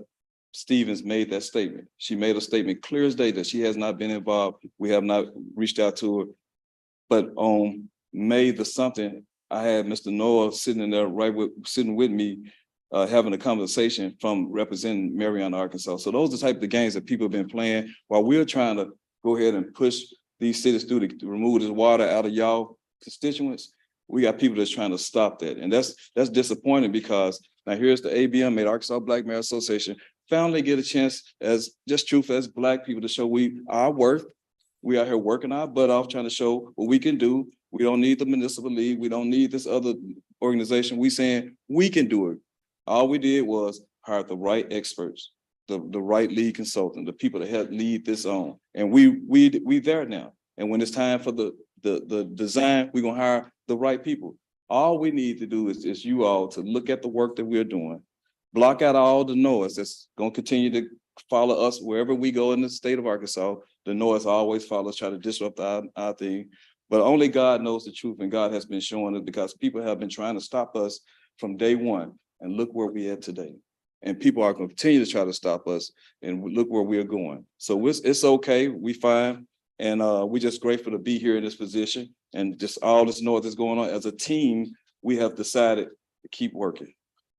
S9: Stevens made that statement, she made a statement clear as day that she has not been involved. We have not reached out to her. But on May the something, I had Mr. Noah sitting in there sitting with me, having a conversation from representing Mariana, Arkansas. So those are the type of games that people have been playing while we're trying to go ahead and push these cities through to remove this water out of y'all constituents. We got people that's trying to stop that. And that's disappointing because now here's the ABM, made Arkansas Black Mayor Association, finally get a chance as Black people to show our worth. We out here working our butt off, trying to show what we can do. We don't need the municipal league. We don't need this other organization. We saying we can do it. All we did was hire the right experts, the right lead consultant, the people that help lead this on. And we there now. And when it's time for the design, we're gonna hire the right people. All we need to do is you all to look at the work that we're doing, block out all the noise that's gonna continue to follow us wherever we go in the state of Arkansas. The noise always follows, try to disrupt our thing. But only God knows the truth, and God has been showing it because people have been trying to stop us from day one. And look where we are today. And people are going to continue to try to stop us, and look where we are going. So it's okay, we fine. And we're just grateful to be here in this position, and just all this noise that's going on. As a team, we have decided to keep working.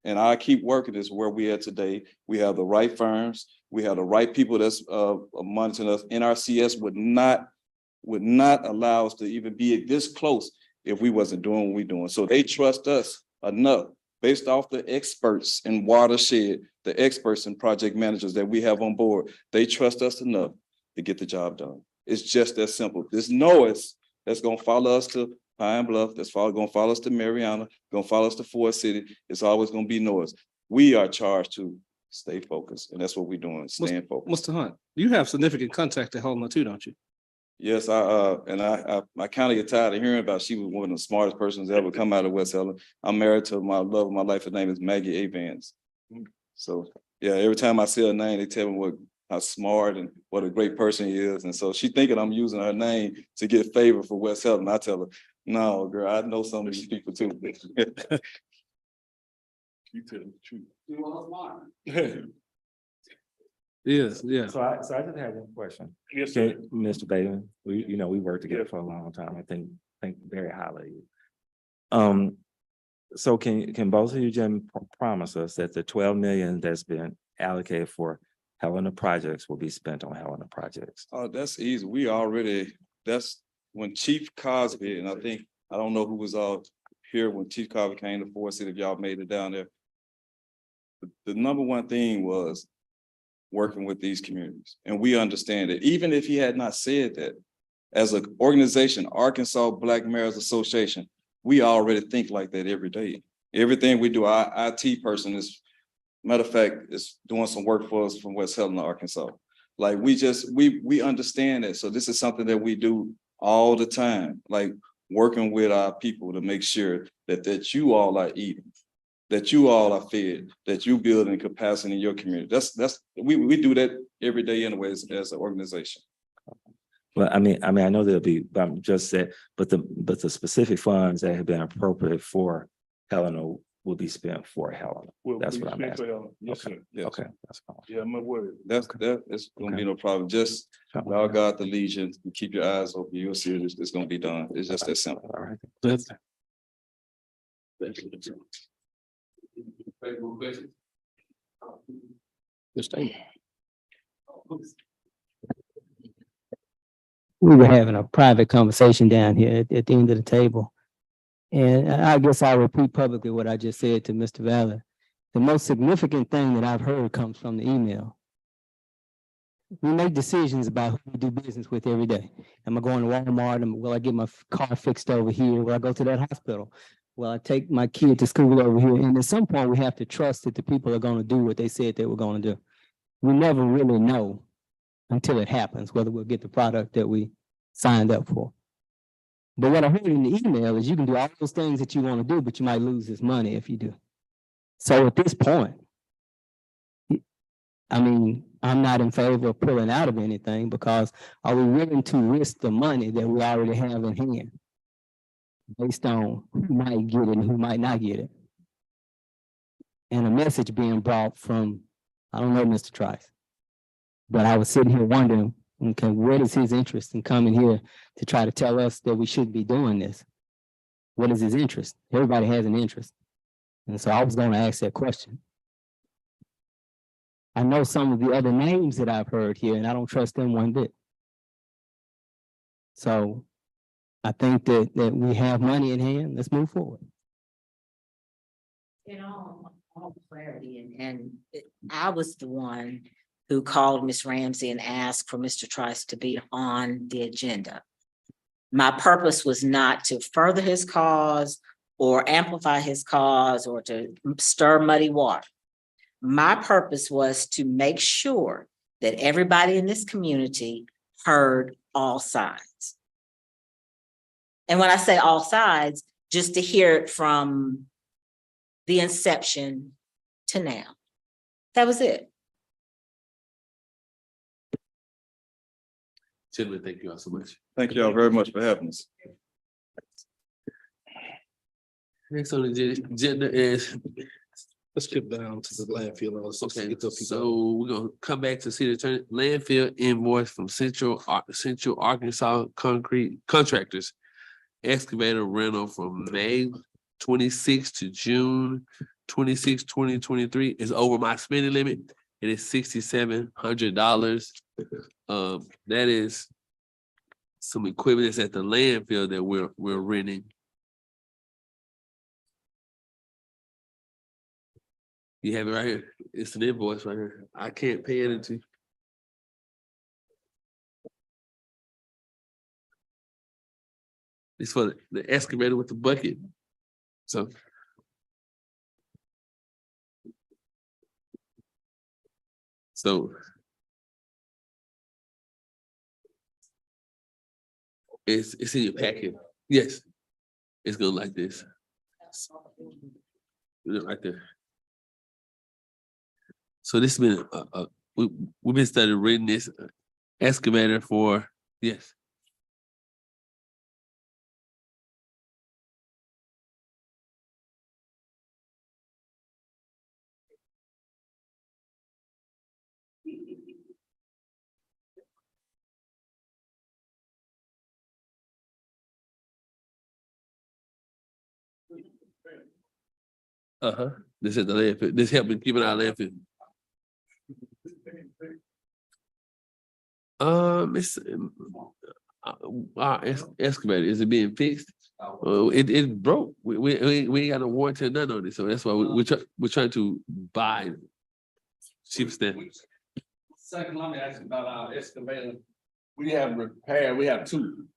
S9: And our keep working is where we are today. We have the right firms, we have the right people that's monitoring us. NRCS would not allow us to even be this close if we wasn't doing what we're doing. So they trust us enough, based off the experts in Watershed, the experts and project managers that we have on board. They trust us enough to get the job done. It's just that simple. This noise that's gonna follow us to Pine Bluff, that's gonna follow us to Mariana, gonna follow us to Ford City. It's always gonna be noise. We are charged to stay focused, and that's what we're doing, staying focused.
S2: Mr. Hunt, you have significant contact to Helena too, don't you?
S9: Yes, I kind of get tired of hearing about she was one of the smartest persons to ever come out of West Helena. I'm married to my love of my life. Her name is Maggie A. Vance. So yeah, every time I see her name, they tell me how smart and what a great person he is. And so she thinking I'm using her name to get favor for West Helena. I tell her, no, girl, I know some of these people too.
S7: You tell the truth.
S1: You are smart.
S2: Yes, yeah.
S5: So I just had one question.
S7: Yes, sir.
S5: Okay, Mr. Bateman, we worked together for a long time. I think very highly of you. So can both of you gentlemen promise us that the 12 million that's been allocated for Helena projects will be spent on Helena projects?
S9: Oh, that's easy. That's when Chief Cosby, and I don't know who was all here when Chief Cosby came to Ford City, if y'all made it down there. The number one thing was working with these communities. And we understand that even if he had not said that, as an organization, Arkansas Black Mayors Association, we already think like that every day. Everything we do, our IT person is Matter of fact, is doing some work for us from West Helena, Arkansas. Like we understand it. So this is something that we do all the time, like working with our people to make sure that you all are eating, that you all are fed, that you building capacity in your community. We do that every day anyways as an organization.
S5: Well, I mean, I know there'll be, I'm just saying, but the specific funds that have been appropriated for Helena will be spent for Helena. That's what I'm asking.
S7: Yes, sir.
S9: Yes.
S5: Okay, that's fine.
S7: Yeah, I'm aware.
S9: That's gonna be no problem. Just allow God the legion and keep your eyes open. You'll see it's gonna be done. It's just that simple.
S5: All right.
S3: That's. Question?
S10: We were having a private conversation down here at the end of the table. And I guess I'll repeat publicly what I just said to Mr. Valor. The most significant thing that I've heard comes from the email. We make decisions about who we do business with every day. Am I going to Walmart? Will I get my car fixed over here? Will I go to that hospital? Will I take my kid to school over here? And at some point, we have to trust that the people are going to do what they said they were going to do. We never really know until it happens, whether we'll get the product that we signed up for. But what I heard in the email is you can do all those things that you want to do, but you might lose this money if you do. So at this point, I mean, I'm not in favor of pulling out of anything, because are we willing to risk the money that we already have in hand based on who might get it and who might not get it? And a message being brought from, I don't know, Mr. Trice, but I was sitting here wondering, okay, what is his interest in coming here to try to tell us that we shouldn't be doing this? What is his interest? Everybody has an interest. And so I was going to ask that question. I know some of the other names that I've heard here, and I don't trust them one bit. So I think that we have money in hand. Let's move forward.
S8: You know, all clarity, and I was the one who called Ms. Ramsey and asked for Mr. Trice to be on the agenda. My purpose was not to further his cause or amplify his cause or to stir muddy water. My purpose was to make sure that everybody in this community heard all sides. And when I say all sides, just to hear it from the inception to now. That was it.
S3: Gentlemen, thank you all so much.
S9: Thank you all very much for having us.
S3: Next on the agenda is,
S2: Let's skip down to the landfill.
S3: okay, so we're gonna come back to city attorney, landfill invoice from Central Arkansas Concrete Contractors. Excavator rental from May 26th to June 26, 2023 is over my spending limit. It is $6,700. That is some equipment that's at the landfill that we're renting. You have it right here. It's an invoice right here. I can't pay it into. It's for the excavator with the bucket. So. It's in your packet. Yes. It's going like this. Right there. So this has been we've been studying reading this excavator for, yes. This is the landfill. This helped me keep an eye on landfill. It's our excavator, is it being fixed? It broke. We ain't got no warranty or none on it, so that's why we're trying to buy cheap stuff.
S1: Second, let me ask you about our excavator. We have repaired, we have two.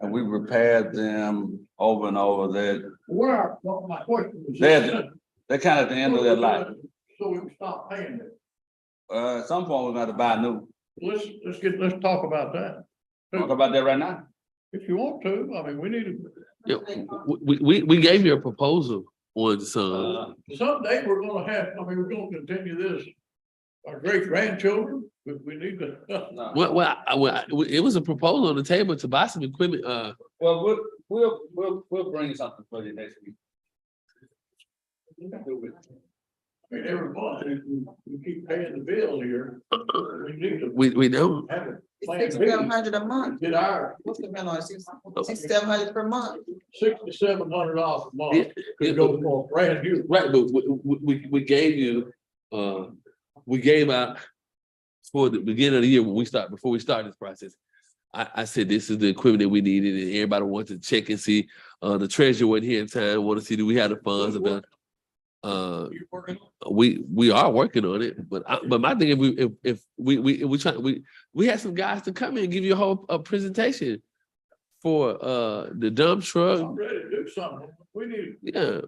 S1: And we repaired them over and over. They're kind of at the end of their life. so we can stop paying it.
S9: At some point, we're gonna have to buy new.
S1: Let's talk about that.
S9: Talk about that right now.
S1: If you want to, I mean, we need to,
S3: Yeah, we gave you a proposal on some.
S1: someday we're gonna have, I mean, we're gonna continue this. Our great grandchildren, we need to.
S3: It was a proposal on the table to buy some equipment.
S9: Well, we'll bring something for you next week.
S1: I mean, every month, we keep paying the bill here. We need to
S3: We don't.
S1: have it.
S11: $6,700 a month.
S1: Get our
S11: What's the amount on $6,700 per month?
S1: $6,700 a
S3: Yeah,
S1: month. Could go for a brand new.
S3: Right, but we gave you, we gave out for the beginning of the year before we started this process. I said, this is the equipment that we needed, and everybody wanted to check and see, the treasurer wasn't here in time, want to see, do we have the funds about? We are working on it, but my thing, if we had some guys to come in and give you a whole presentation for the dump truck.
S1: I'm ready to do something. We need.
S3: Yeah.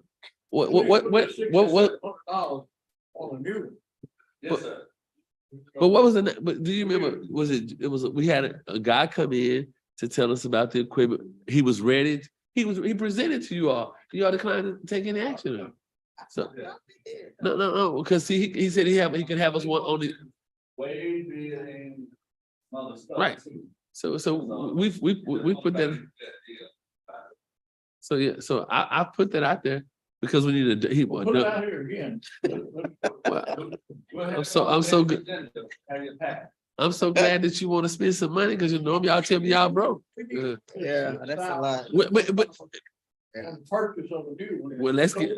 S3: What?
S1: $6,700 on a new.
S9: Yes, sir.
S3: But what was the? But do you remember? We had a guy come in to tell us about the equipment. He was ready. He presented to you all. You all declined to take any action on it. So no, because he said he could have us one on the right. So we put that. So yeah, so I put that out there because we need a
S1: Put it out here again.
S3: I'm so good. I'm so glad that you want to spend some money because you know y'all tell me y'all broke.
S11: Yeah, that's a lot.
S3: But
S1: Purchase of a new one.
S3: well, let's get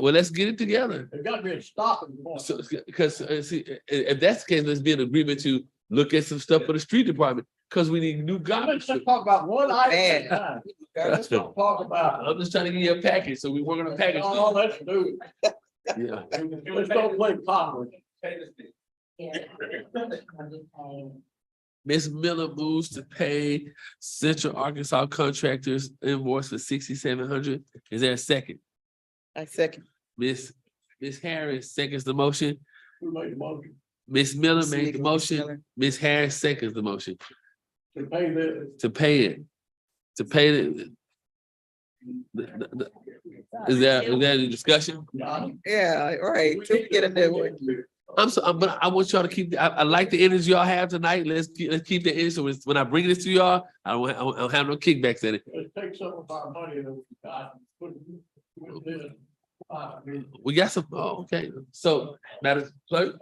S3: let's get it together.
S1: There's got to be a stopping point.
S3: So, because see, if that's the case, let's be in agreement to look at some stuff for the street department because we need new garbage.
S1: Let's talk about one item at a time. Let's not talk about.
S3: I'm just trying to give you a package, so we work on a package.
S1: Oh, let's do it.
S3: Yeah.
S1: Let's don't play Congress.
S3: Ms. Miller moves to pay Central Arkansas contractors invoice for $6,700. Is there a second?
S11: I second.
S3: Ms. Harris seconds the motion.
S1: Who made the motion
S3: Ms. Miller made the
S11: Ms.
S3: motion.
S11: Miller.
S3: Ms. Harris seconds the motion
S1: to pay this?
S3: to pay it. To pay it. Is there any discussion?
S11: Yeah, right. To get a new one.
S3: But I want y'all to keep. I like the energy y'all have tonight. Let's keep the energy. So when I bring this to y'all, I don't have no kickbacks at it.
S1: Let's take some of our money that we got. Put it in.
S3: We got some. Oh, okay. So, Madam Clerk,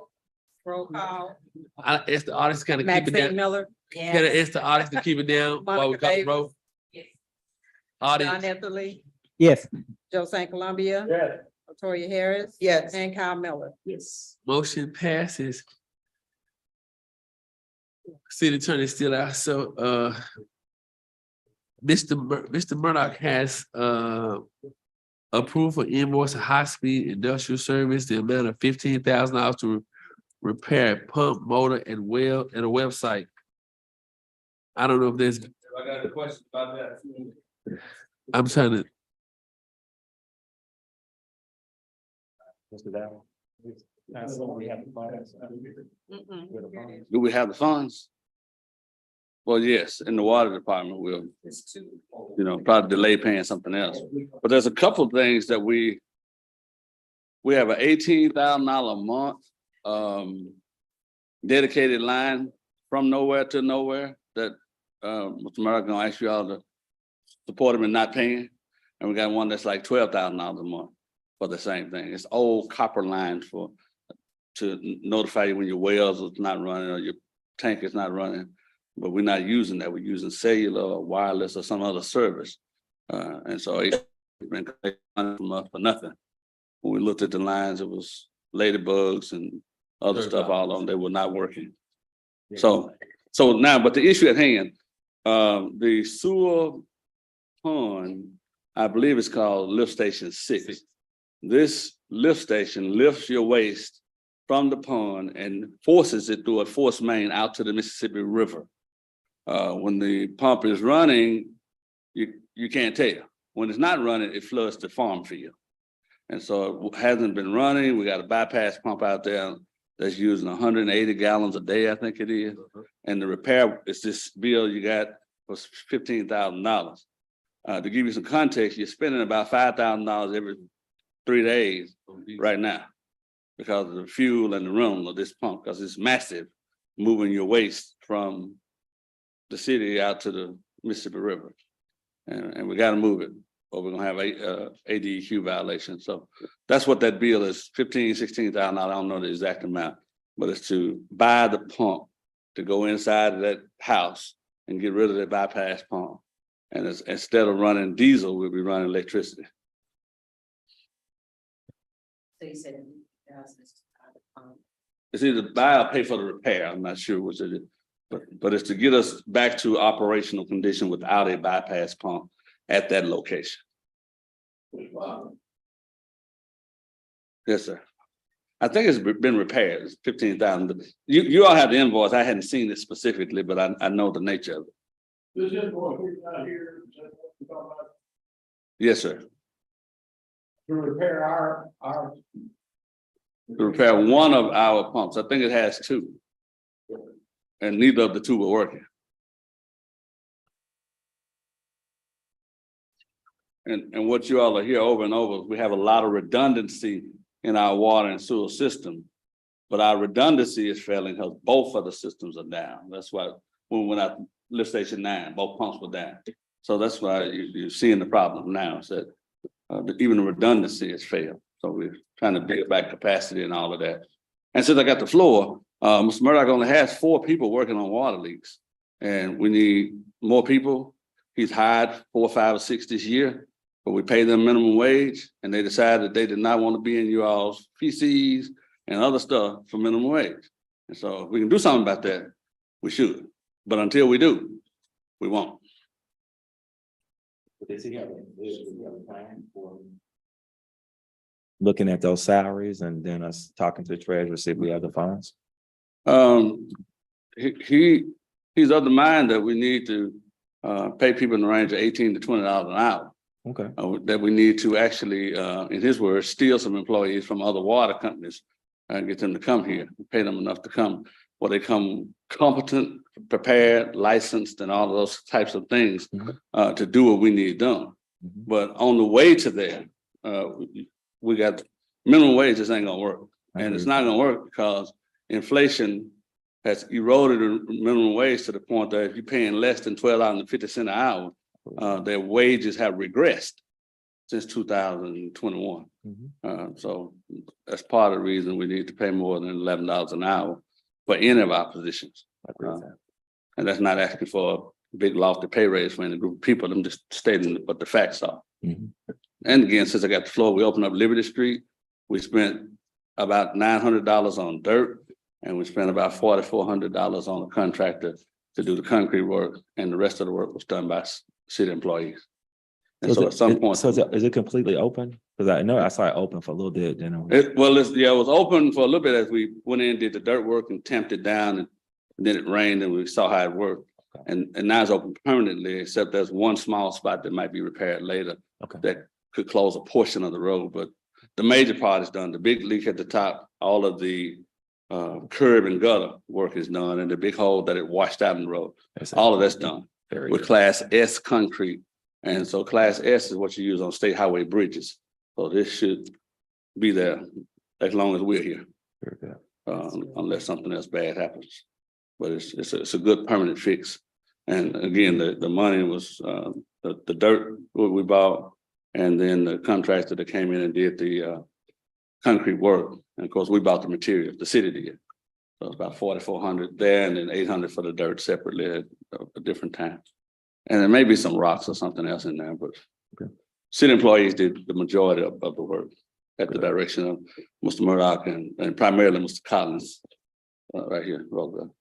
S4: Roll call.
S3: I asked the audience to kind of keep it
S4: Maxine
S3: down.
S4: Miller.
S3: Can I ask the audience to keep it down while we
S4: Monica
S3: got the
S4: Davis.
S3: roll?
S4: John
S3: Audience,
S4: Etherly,
S10: Yes.
S4: Joe St. Columbia,
S1: Yeah.
S4: Latoya Harris.
S11: Yes.
S4: And Kyle Miller.
S1: Yes.
S3: motion passes. City Attorney still out. So, Mr. Murdoch has approved for invoice of high-speed industrial service, the amount of $15,000 to repair a pump, motor, and well, and a website. I don't know if there's,
S9: I got a question about that.
S3: I'm trying to,
S5: Mr. Dowell. That's what we have to find.
S12: Do we have the funds? Well, yes, in the water department, we'll, probably delay paying something else. But there's a couple of things that we have an $18,000 a month dedicated line from nowhere to nowhere that Mr. Murdoch gonna ask you all to support him in not paying. And we got one that's like $12,000 a month for the same thing. It's old copper lines to notify you when your wells is not running or your tank is not running. But we're not using that. We're using cellular or wireless or some other service. And so it's been collecting money from us for nothing. When we looked at the lines, it was ladybugs and other stuff all on, they were not working. So now, but the issue at hand, the sewer pond, I believe it's called lift station 6. This lift station lifts your waste from the pond and forces it through a force main out to the Mississippi River. When the pump is running, you can't tell. When it's not running, it floods the farm field. And so it hasn't been running. We got a bypass pump out there that's using 180 gallons a day, I think it is. And the repair is this bill you got was $15,000. To give you some context, you're spending about $5,000 every 3 days right now because of the fuel and the rental of this pump, because it's massive, moving your waste from the city out to the Mississippi River. And we got to move it, or we're gonna have a ADEQ violation. So that's what that bill is, $16,000 I don't know the exact amount, but it's to buy the pump to go inside of that house and get rid of the bypass pump. And instead of running diesel, we'll be running electricity.
S8: So you said.
S12: It's either buy or pay for the repair. I'm not sure which it is, but it's to get us back to operational condition without a bypass pump at that location. Yes, sir. I think it's been repaired. It's 15,000. You all have the invoice. I hadn't seen it specifically, but I know the nature of it.
S7: This invoice we got here, is that what you're talking about?
S12: Yes, sir.
S7: To repair our.
S12: To repair one of our pumps. I think it has two. And neither of the two were working. And what you all are hear over and over, we have a lot of redundancy in our water and sewer system. But our redundancy is failing because both of the systems are down. That's why when we went out to lift station 9, both pumps were down. So that's why you're seeing the problem now, is that even the redundancy has failed. So we're trying to build back capacity and all of that. And since I got the floor, Mr. Murdoch only has 4 people working on water leaks. And we need more people. He's hired 4, 5, or 6 this year, but we pay them minimum wage, and they decided they did not want to be in you all's PCs and other stuff for minimum wage. And so if we can do something about that, we should. But until we do, we won't.
S5: Does he have a plan for looking at those salaries and then us talking to the treasurer, see if we have the funds?
S12: He's of the mind that we need to pay people in the range of $18 to $20 an hour.
S5: Okay.
S12: That we need to actually, in his words, steal some employees from other water companies and get them to come here, pay them enough to come, where they come competent, prepared, licensed, and all of those types of things to do what we need done. But on the way to there, we got minimum wage just ain't gonna work. And it's not gonna work because inflation has eroded the minimum wage to the point that if you're paying less than $12.50 an hour, their wages have regressed since 2021. So that's part of the reason we need to pay more than $11 an hour for any of our positions. And that's not asking for a big lofty pay raise for any group of people. I'm just stating what the facts are. And again, since I got the floor, we opened up Liberty Street. We spent about $900 on dirt, and we spent about $4,400 on a contractor to do the concrete work, and the rest of the work was done by city employees. And so at some point,
S5: So is it completely open? Because I know I saw it open for a little bit, then
S12: it was open for a little bit as we went in, did the dirt work and tamped it down, and then it rained and we saw how it worked. And now it's open permanently, except there's one small spot that might be repaired later that could close a portion of the road. But the major part is done. The big leak at the top, all of the curb and gutter work is done, and the big hole that it washed out in the road, all of that's done with Class S concrete. And so Class S is what you use on state highway bridges. So this should be there as long as we're here, unless something else bad happens. But it's a good permanent fix. And again, the money was the dirt what we bought, and then the contractor that came in and did the concrete work. And of course, we bought the material, the city did. So it's about $4,400 there, and then $800 for the dirt separately at a different time. And there may be some rocks or something else in there, but city employees did the majority of the work at the direction of Mr. Murdoch and primarily Mr. Collins right here.
S5: Well,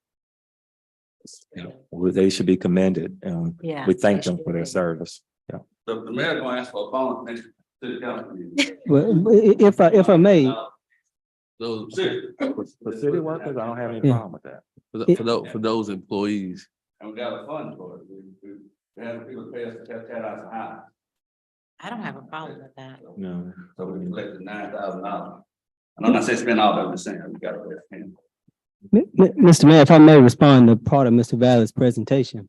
S5: they should be commended.
S8: Yeah,
S5: We thank
S8: they
S5: them
S8: should
S5: for their
S8: be.
S5: service. Yeah.
S12: The mayor gonna ask for a phone next to the council.
S10: Well, if I may,
S12: Those
S5: For city workers, I don't have any
S10: Yeah.
S5: problem with that.
S3: For those employees.
S12: and we got a fund for it. We have people pay us to tear out the house.
S8: I don't have a problem with that.
S5: No.
S12: So we collected $9,000. And I'm not saying spend all of it, I'm just saying we got it.
S10: Mr. Mayor, if I may respond to part of Mr. Valley's presentation.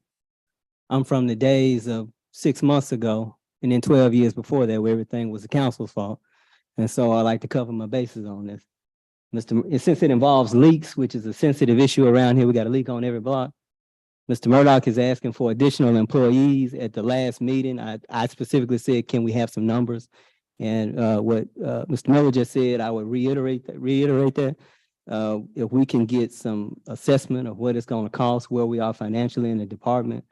S10: I'm from the days of 6 months ago and then 12 years before that, where everything was the council's fault. And so I like to cover my bases on this. Since it involves leaks, which is a sensitive issue around here, we got a leak on every block. Mr. Murdoch is asking for additional employees. At the last meeting, I specifically said, can we have some numbers? And what Mr. Miller just said, I would reiterate that. If we can get some assessment of what it's going to cost, where we are financially in the department,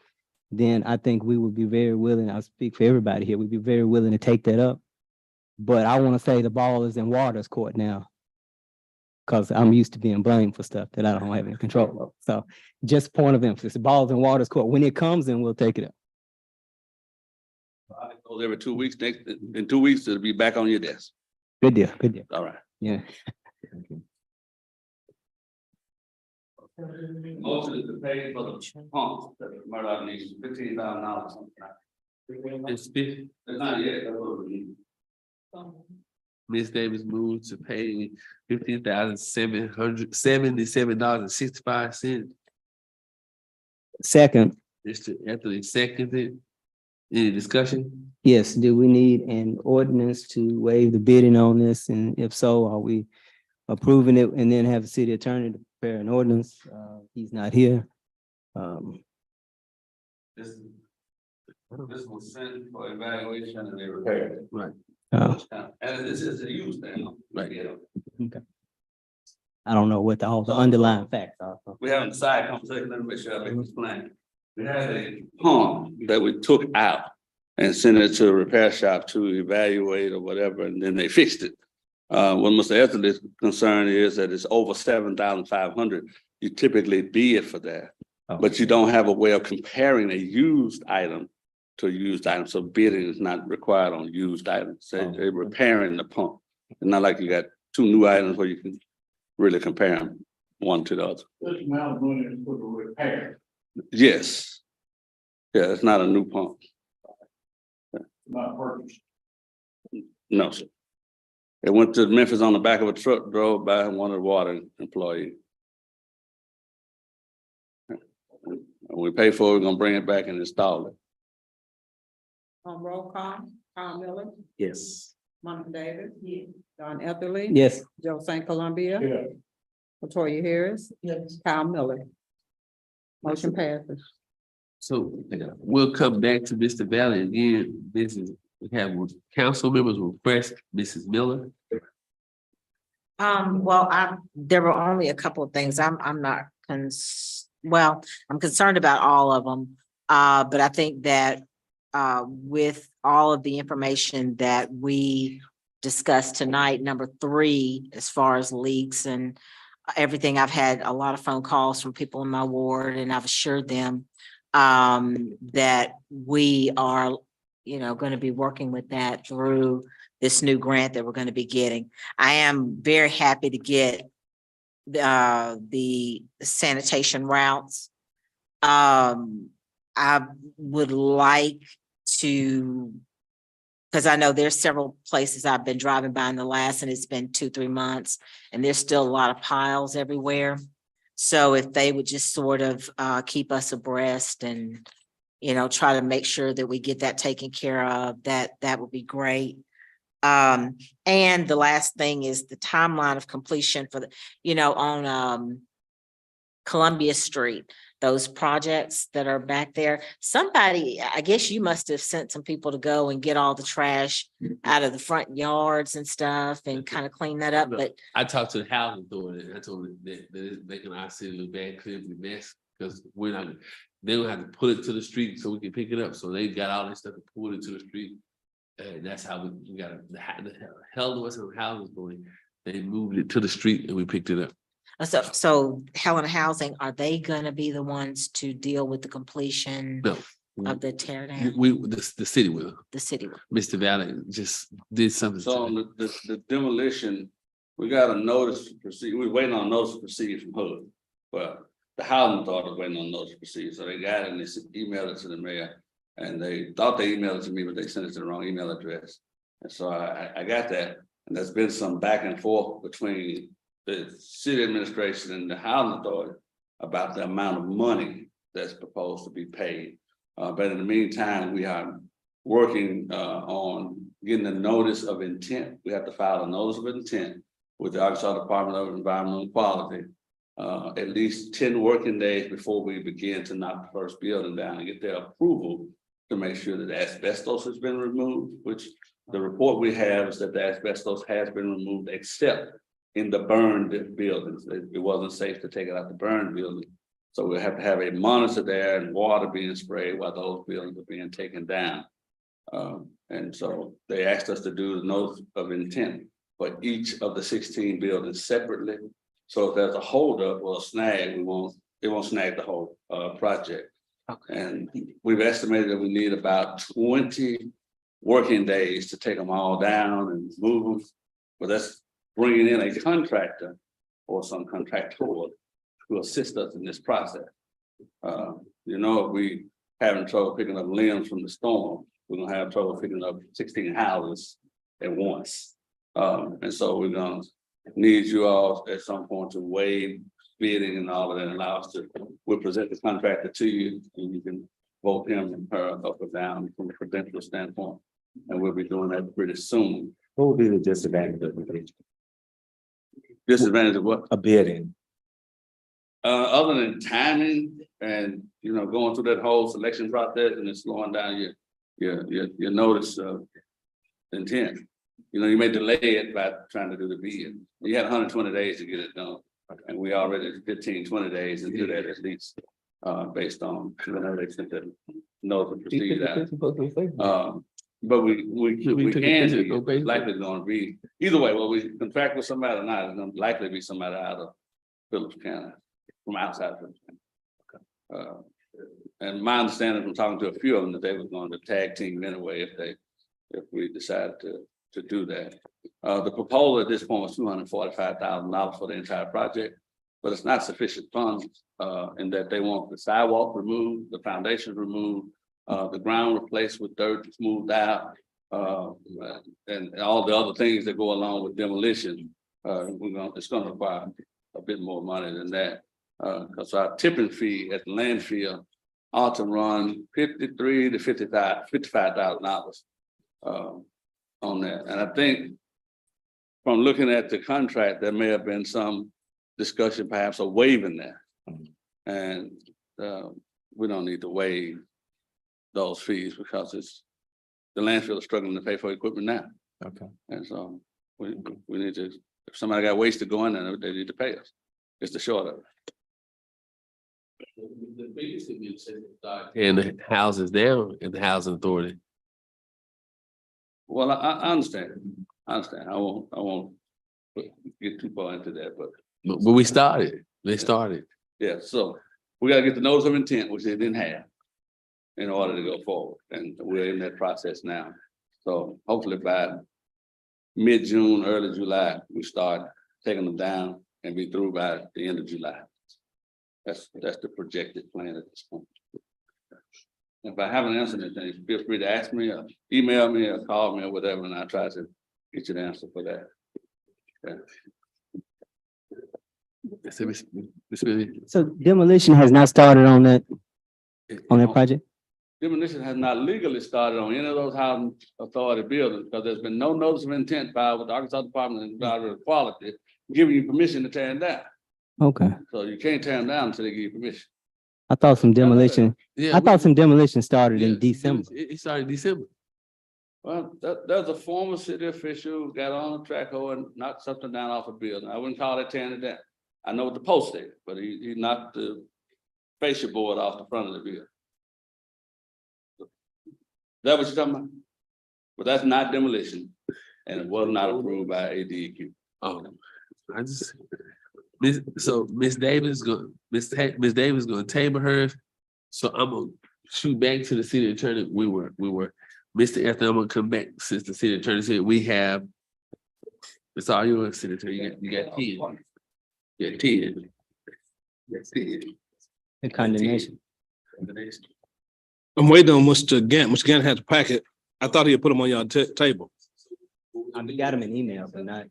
S10: then I think we would be very willing, I'll speak for everybody here, we'd be very willing to take that up. But I want to say the ball is in Waters' court now, because I'm used to being blamed for stuff that I don't have any control of. So just point of emphasis, the ball's in Waters' court. When it comes, then we'll take it up.
S12: It goes every 2 weeks. In 2 weeks, it'll be back on your desk.
S10: Good deal, good deal.
S12: All right.
S10: Yeah.
S12: Motion is to pay for the pumps that Murdoch needs $15,000 something. It's not yet. That's what we need.
S3: Ms. Davis moved to pay $15,777.65.
S10: Second,
S3: Mr. Anthony seconded. Any discussion?
S10: yes, do we need an ordinance to waive the bidding on this? And if so, are we approving it and then have the city attorney to prepare an ordinance? He's not here.
S12: This was sent for evaluation and they repaired it.
S3: Right.
S12: And this is the use now.
S3: Right.
S10: I don't know what all the underlying facts are.
S12: We haven't decided, conversation, let me make sure I make this plain. We had a pump that we took out and sent it to a repair shop to evaluate or whatever, and then they fixed it. What Mr. Ethel's concern is that it's over 7,500. You typically bid for that, but you don't have a way of comparing a used item to a used item. So bidding is not required on used items. They're repairing the pump. It's not like you got two new items where you can really compare them one to the other.
S7: This amount of money is for the repair,
S12: Yes. Yeah, it's not a new pump.
S7: not purchase.
S12: No, sir. It went to Memphis on the back of a truck, drove by one of the water employees. When we pay for it, we're gonna bring it back and install it.
S4: On roll call, Carl Miller,
S5: Yes.
S4: Monica Davis. Don Etherly.
S10: Yes.
S4: Joe St. Columbia.
S7: Yeah.
S4: Latoya Harris. Yes. Kyle Miller. Motion passes.
S3: So we'll come back to Mr. Valley again. We have council members request Mrs. Miller.
S8: Well, there were only a couple of things. I'm not I'm concerned about all of them. But I think that with all of the information that we discussed tonight, number 3, as far as leaks and everything, I've had a lot of phone calls from people in my ward, and I've assured them that we are, going to be working with that through this new grant that we're going to be getting. I am very happy to get the sanitation routes. I would like to, because I know there's several places I've been driving by in the last, and it's been 2-3 months, and there's still a lot of piles everywhere. So if they would just sort of keep us abreast and, try to make sure that we get that taken care of, that would be great. And the last thing is the timeline of completion for on Columbia Street, those projects that are back there. Somebody, I guess you must have sent some people to go and get all the trash out of the front yards and stuff and kind of clean that up. But
S3: I talked to the housing authority and I told them that it's making our city look bad, clearly mess, because they will have to pull it to the street so we can pick it up. So they got all this stuff and pulled it to the street. And that's how we got the hell was the housing authority. They moved it to the street and we picked it up.
S8: so Helena Housing, are they gonna be the ones to deal with the completion
S3: No.
S8: of the tear down?
S3: The city will.
S8: The city will.
S3: Mr. Valley just did something.
S12: So on the demolition, we got a notice to proceed. We're waiting on a notice to proceed from HUD. Well, the housing authority is waiting on a notice to proceed. So they got it and they emailed it to the mayor. And they thought they emailed it to me, but they sent it to the wrong email address. And so I got that. And there's been some back and forth between the city administration and the housing authority about the amount of money that's proposed to be paid. But in the meantime, we are working on getting a notice of intent. We have to file a notice of intent with the Arkansas Department of Environmental Quality at least 10 working days before we begin to knock the first building down and get their approval to make sure that the asbestos has been removed, which the report we have is that the asbestos has been removed except in the burned buildings. It wasn't safe to take it out the burned building. So we have to have a monitor there and water being sprayed while those buildings are being taken down. And so they asked us to do the notice of intent for each of the 16 buildings separately. So if there's a holdup or a snag, it won't snag the whole project. Okay. And we've estimated that we need about 20 working days to take them all down and move them. But that's bringing in a contractor or some contractor to assist us in this process. You know, if we having trouble picking up limbs from the storm, we're gonna have trouble picking up 16 houses at once. And so we're gonna need you all at some point to waive bidding and all of that and allow us to, we'll present the contractor to you and you can vote him and her up or down from a credential standpoint. And we'll be doing that pretty soon.
S5: What would be the disadvantage of bidding?
S12: Disadvantage of what?
S5: A bidding.
S12: Other than timing and, you know, going through that whole selection process and it's slowing down your notice of intent. You know, you may delay it by trying to do the bid. You had 120 days to get it done. And we already 15, 20 days and do that at least, based on whenever they sent that notice to proceed out. But we can, likely going to be, either way, well, we contract with somebody or not, it's going to likely be somebody out of Phillips County, from outside of Phillips County. And my understanding from talking to a few of them that they were going to tag team anyway if we decided to do that. The proposal at this point was $245,000 for the entire project, but it's not sufficient funds in that they want the sidewalk removed, the foundation removed, the ground replaced with dirt smoothed out, and all the other things that go along with demolition. It's going to require a bit more money than that. Because our tipping fee at the landfill ought to run $53,000 to $55,000 on that. And I think from looking at the contract, there may have been some discussion perhaps of waiving that. And we don't need to waive those fees because the landfill is struggling to pay for equipment now.
S5: Okay.
S12: And so we need to, if somebody got waste to go in there, they need to pay us. It's the short of it.
S3: The biggest thing is and the houses down in the housing authority.
S12: Well, I understand. I understand. I won't get too far into that, but
S3: we started. They started.
S12: Yeah, so we got to get the notice of intent, which they didn't have, in order to go forward, and we're in that process now. So hopefully by mid-June, early July, we start taking them down and be through by the end of July. That's the projected plan at this point. If I haven't answered anything, feel free to ask me or email me or call me or whatever, and I'll try to get you the answer for that. Yeah.
S10: So demolition has not started on that project?
S12: Demolition has not legally started on any of those housing authority buildings because there's been no notice of intent filed with the Arkansas Department of Environmental Quality giving you permission to tear them down.
S10: Okay.
S12: So you can't tear them down until they give you permission.
S10: I thought some demolition,
S3: Yeah,
S10: I thought some demolition started in December.
S3: It started in December.
S12: Well, there's a former city official who got on a track hoe and knocked something down off a building. I wouldn't call that tearing it down. I know what the post said, but he knocked the fascia board off the front of the building. Is that what you're talking about? But that's not demolition, and it was not approved by ADEQ.
S3: Oh, I just Miss Davis gonna table hers. So I'm gonna shoot back to the city attorney. We were Mr. Anthony, I'm gonna come back since the city attorney said we have. It's all yours, city attorney. You got 10. You got 10.
S10: The condemnation.
S2: I'm waiting on Mr. Gant. Mr. Gant had the packet. I thought he'd put them on your table.
S10: I got him an email, but not.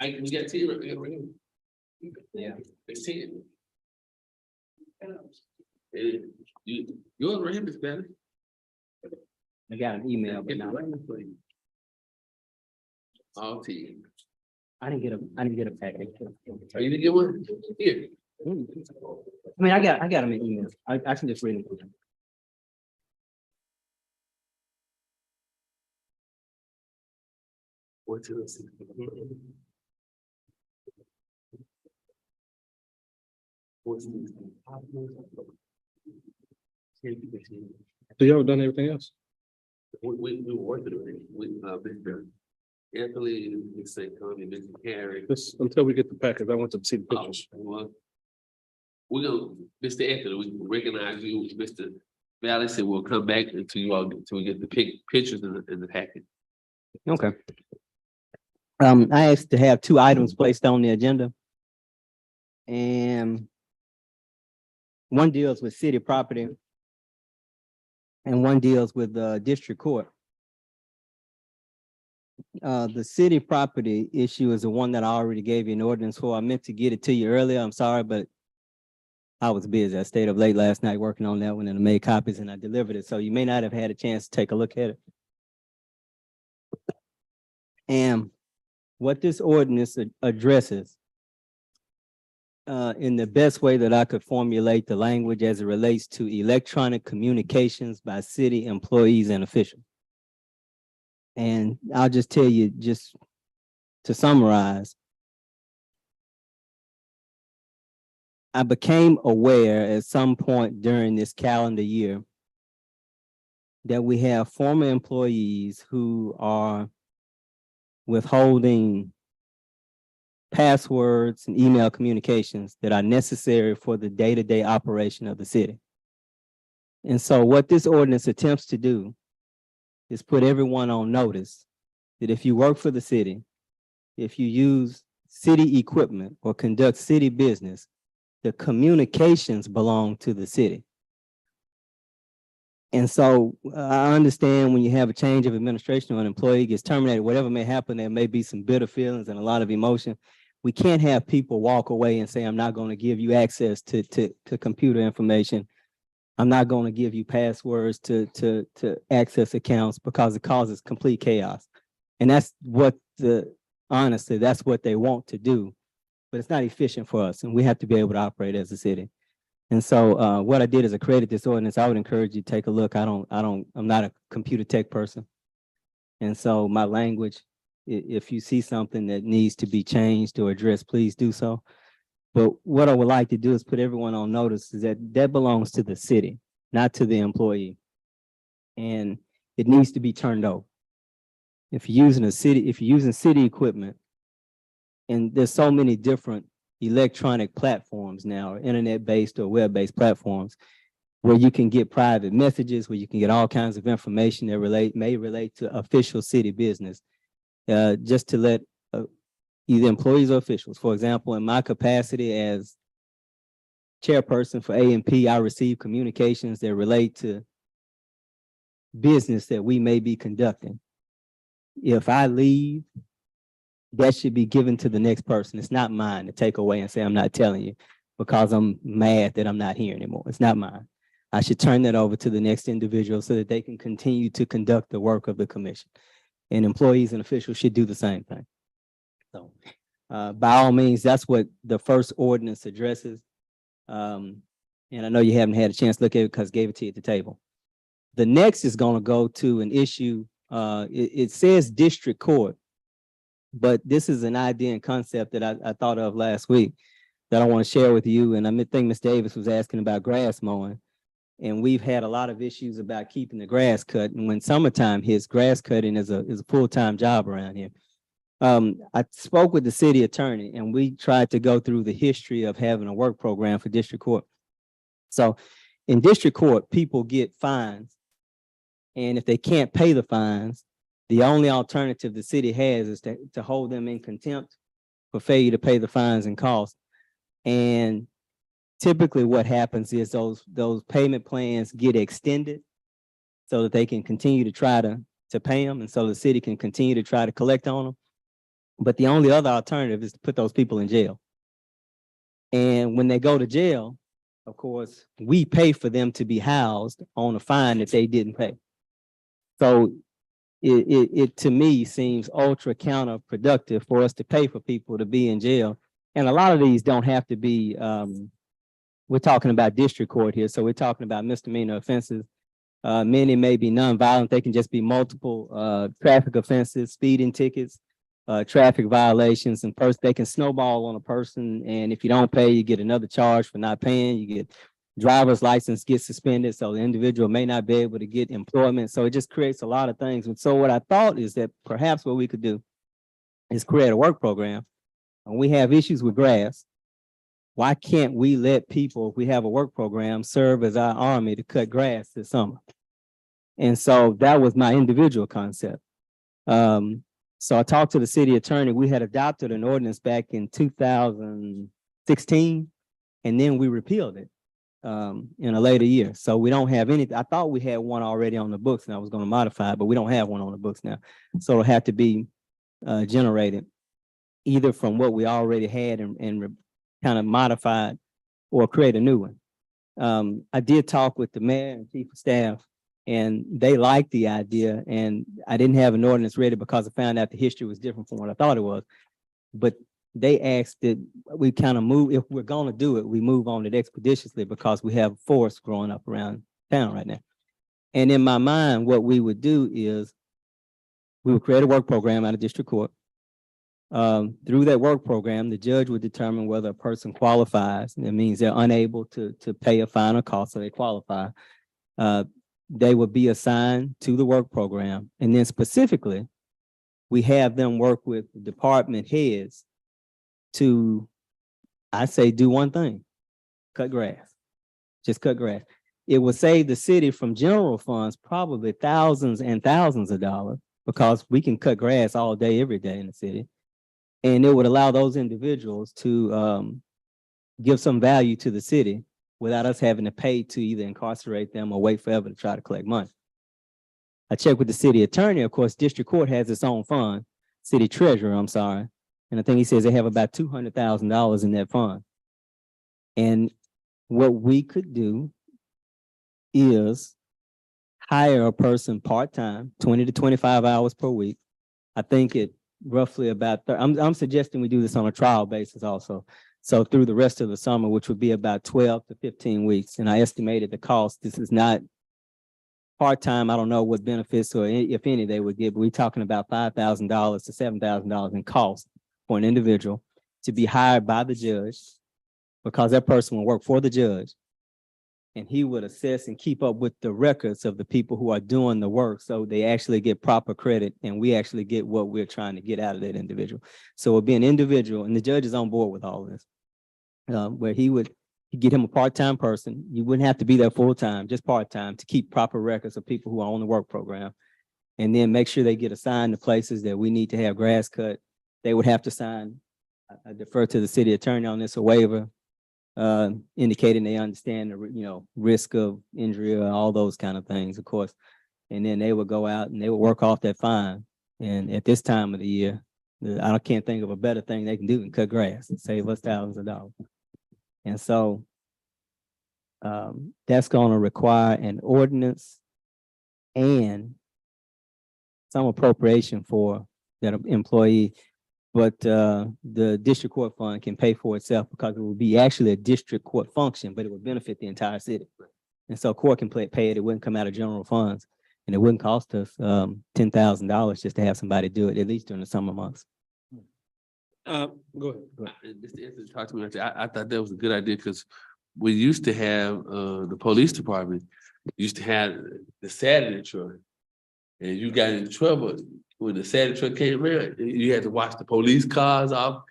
S3: We got 10 right here.
S10: Yeah.
S3: It's 10. Yours right here, Miss Betty.
S10: I got an email, but not.
S3: All 10.
S10: I didn't get a packet.
S3: Are you gonna get one? Here.
S10: I mean, I got him an email. I can just read it.
S3: What's it?
S2: So y'all done everything else?
S3: We were working on it. Mr. Anthony, Mr. Connie, Mr. Carey.
S2: Just until we get the packet, I want to see the pictures.
S3: Well, we're gonna, Mr. Anthony, we recognize you, Mr. Valley said we'll come back until you all, until we get the pictures in the packet.
S10: Okay. I asked to have 2 items placed on the agenda. And one deals with city property. And one deals with district court. The city property issue is the one that I already gave you an ordinance for. I meant to get it to you earlier. I'm sorry, but I was busy. I stayed up late last night working on that one and I made copies and I delivered it. So you may not have had a chance to take a look at it. And what this ordinance addresses in the best way that I could formulate the language as it relates to electronic communications by city employees and officials. And I'll just tell you, just to summarize, I became aware at some point during this calendar year that we have former employees who are withholding passwords and email communications that are necessary for the day-to-day operation of the city. And so what this ordinance attempts to do is put everyone on notice that if you work for the city, if you use city equipment or conduct city business, the communications belong to the city. And so I understand when you have a change of administration or an employee gets terminated, whatever may happen, there may be some bitter feelings and a lot of emotion. We can't have people walk away and say, I'm not going to give you access to computer information. I'm not going to give you passwords to access accounts because it causes complete chaos. And that's what honestly, that's what they want to do, but it's not efficient for us. And we have to be able to operate as a city. And so what I did is I created this ordinance. I would encourage you to take a look. I'm not a computer tech person. And so my language, if you see something that needs to be changed or addressed, please do so. But what I would like to do is put everyone on notice is that belongs to the city, not to the employee. And it needs to be turned over. If you're using city equipment, and there's so many different electronic platforms now, or internet-based or web-based platforms, where you can get private messages, where you can get all kinds of information that may relate to official city business, just to let either employees or officials. For example, in my capacity as chairperson for A&P, I receive communications that relate to business that we may be conducting. If I leave, that should be given to the next person. It's not mine to take away and say, I'm not telling you because I'm mad that I'm not here anymore. It's not mine. I should turn that over to the next individual so that they can continue to conduct the work of the commission. And employees and officials should do the same thing. So by all means, that's what the first ordinance addresses. And I know you haven't had a chance to look at it because I gave it to you at the table. The next is going to go to an issue. It says district court, but this is an idea and concept that I thought of last week that I want to share with you. And I think Ms. Davis was asking about grass mowing. And we've had a lot of issues about keeping the grass cut. And when summertime hits, grass cutting is a full-time job around here. I spoke with the city attorney and we tried to go through the history of having a work program for district court. So in district court, people get fines. And if they can't pay the fines, the only alternative the city has is to hold them in contempt for failure to pay the fines and costs. And typically what happens is those payment plans get extended so that they can continue to try to pay them, and so the city can continue to try to collect on them. But the only other alternative is to put those people in jail. And when they go to jail, of course, we pay for them to be housed on a fine that they didn't pay. So it to me seems ultra counterproductive for us to pay for people to be in jail. And a lot of these don't have to be, we're talking about district court here. So we're talking about misdemeanor offenses. Many may be nonviolent. They can just be multiple traffic offenses, speeding tickets, traffic violations, and first they can snowball on a person. And if you don't pay, you get another charge for not paying. You get driver's license gets suspended. So the individual may not be able to get employment. So it just creates a lot of things. And so what I thought is that perhaps what we could do is create a work program. When we have issues with grass, why can't we let people, if we have a work program, serve as our army to cut grass this summer? And so that was my individual concept. So I talked to the city attorney. We had adopted an ordinance back in 2016, and then we repealed it in a later year. So we don't have any, I thought we had one already on the books and I was going to modify it, but we don't have one on the books now. So it'll have to be generated either from what we already had and kind of modified or create a new one. I did talk with the mayor and chief of staff, and they liked the idea, and I didn't have an ordinance ready because I found out the history was different from what I thought it was. But they asked that we kind of move, if we're going to do it, we move on it expeditiously because we have forests growing up around town right now. And in my mind, what we would do is we would create a work program out of district court. Through that work program, the judge would determine whether a person qualifies. That means they're unable to pay a final cost, so they qualify. They would be assigned to the work program. And then specifically, we have them work with department heads to, I say, do one thing: cut grass. Just cut grass. It would save the city from general funds probably thousands and thousands of dollars, because we can cut grass all day, every day in the city. And it would allow those individuals to give some value to the city without us having to pay to either incarcerate them or wait forever to try to collect money. I checked with the city attorney. Of course, district court has its own fund, city treasurer, I'm sorry. And I think he says they have about $200,000 in that fund. And what we could do is hire a person part-time, 20 to 25 hours per week. I think it roughly about, I'm suggesting we do this on a trial basis also. So through the rest of the summer, which would be about 12 to 15 weeks. And I estimated the cost. This is not part-time. I don't know what benefits or if any they would get, but we're talking about $5,000 to $7,000 in cost for an individual to be hired by the judge, because that person will work for the judge. And he would assess and keep up with the records of the people who are doing the work, so they actually get proper credit and we actually get what we're trying to get out of that individual. So it'll be an individual, and the judge is on board with all of this, where he'd get him a part-time person. You wouldn't have to be there full-time, just part-time, to keep proper records of people who are on the work program, and then make sure they get assigned to places that we need to have grass cut. They would have to sign, I defer to the city attorney on this, a waiver indicating they understand the risk of injury or all those kind of things, of course. And then they would go out and they would work off that fine. And at this time of the year, I can't think of a better thing they can do than cut grass and save us thousands of dollars. And so that's going to require an ordinance and some appropriation for that employee. But the district court fund can pay for itself, because it will be actually a district court function, but it would benefit the entire city. And so court can pay it. It wouldn't come out of general funds, and it wouldn't cost us $10,000 just to have somebody do it, at least during the summer months.
S2: Go ahead.
S3: Talk to me. I thought that was a good idea, because we used to have the police department used to have the Saturday truck, and you got in trouble when the Saturday truck came around. You had to watch the police cars off,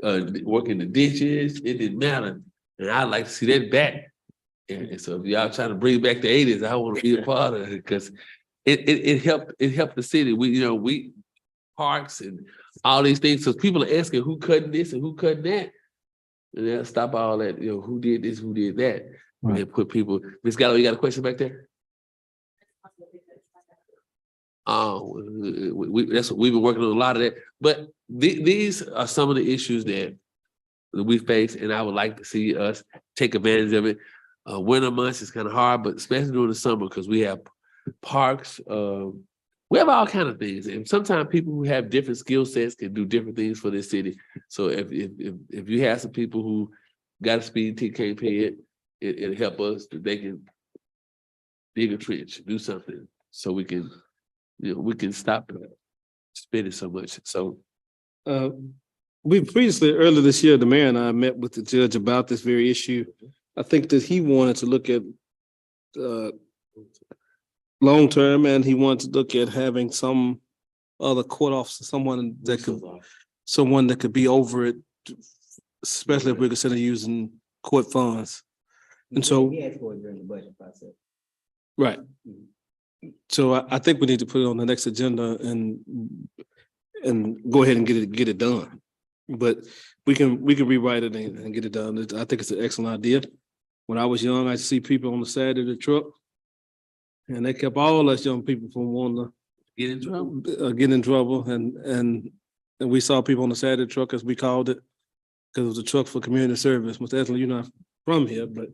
S3: work in the ditches. It didn't matter, and I'd like to see that back. And so if y'all trying to bring back the 80s, I want to be a part of it, because it helped the city. We parks and all these things. So people are asking who cutting this and who cutting that, and they'll stop all that. Who did this, who did that, right. And put people. Miss Gallo, you got a question back there? That's what we've been working on, a lot of that. But these are some of the issues that we face, and I would like to see us take advantage of it. Winter months is kind of hard, but especially during the summer, because we have parks, we have all kind of things. And sometimes people who have different skill sets can do different things for this city. So if you have some people who got a speeding ticket, can't pay it, it'll help us that they can dig a trench, do something, so we can, we can stop spending so much. So
S2: We previously, earlier this year, the mayor and I met with the judge about this very issue. I think that he wanted to look at long-term, and he wanted to look at having some other court officer, someone that could be over it, especially if we're considering using court funds. And so, right. So I think we need to put it on the next agenda and go ahead and get it done. But we can rewrite it and get it done. I think it's an excellent idea. When I was young, I see people on the side of the truck, and they kept all us young people from wanting to get in trouble. And we saw people on the side of the truck, as we called it, because it was a truck for community service. Mr. Esley, you're not from here, but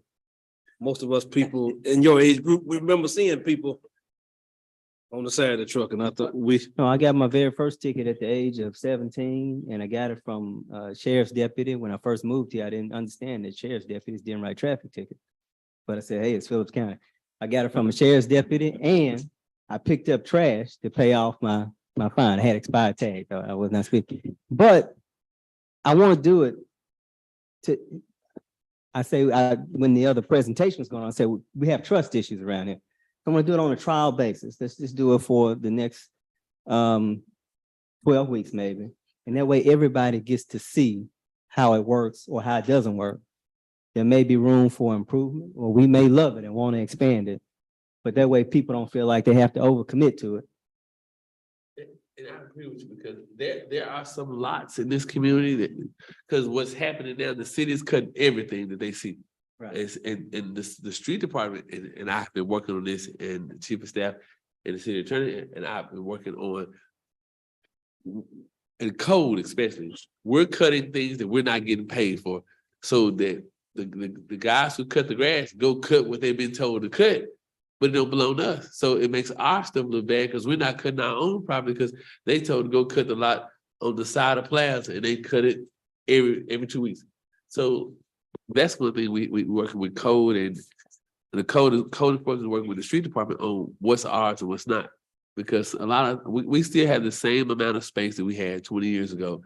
S2: most of us people in your age group, we remember seeing people on the side of the truck, and I thought
S10: No, I got my very first ticket at the age of 17, and I got it from sheriff's deputy. When I first moved here, I didn't understand that sheriff's deputies didn't write traffic tickets. But I said, hey, it's Phillips County. I got it from a sheriff's deputy, and I picked up trash to pay off my fine. I had expired tag. I was not speaking. But I want to do it when the other presentation was going on, I said, we have trust issues around here. I'm going to do it on a trial basis. Let's just do it for the next 12 weeks maybe. And that way everybody gets to see how it works or how it doesn't work. There may be room for improvement, or we may love it and want to expand it. But that way people don't feel like they have to overcommit to it.
S3: And I agree with you, because there are some lots in this community that, because what's happening now, the city is cutting everything that they see. Right. And the street department, and I've been working on this, and the chief of staff and the city attorney, and I've been working on, and code especially, we're cutting things that we're not getting paid for, so that the guys who cut the grass go cut what they've been told to cut, but it don't belong to us. So it makes our stuff look bad, because we're not cutting our own property, because they told to go cut the lot on the side of Plaza, and they cut it every 2 weeks. So that's one thing we working with code, and the code enforcement is working with the street department on what's ours and what's not, because a lot of we still have the same amount of space that we had 20 years ago,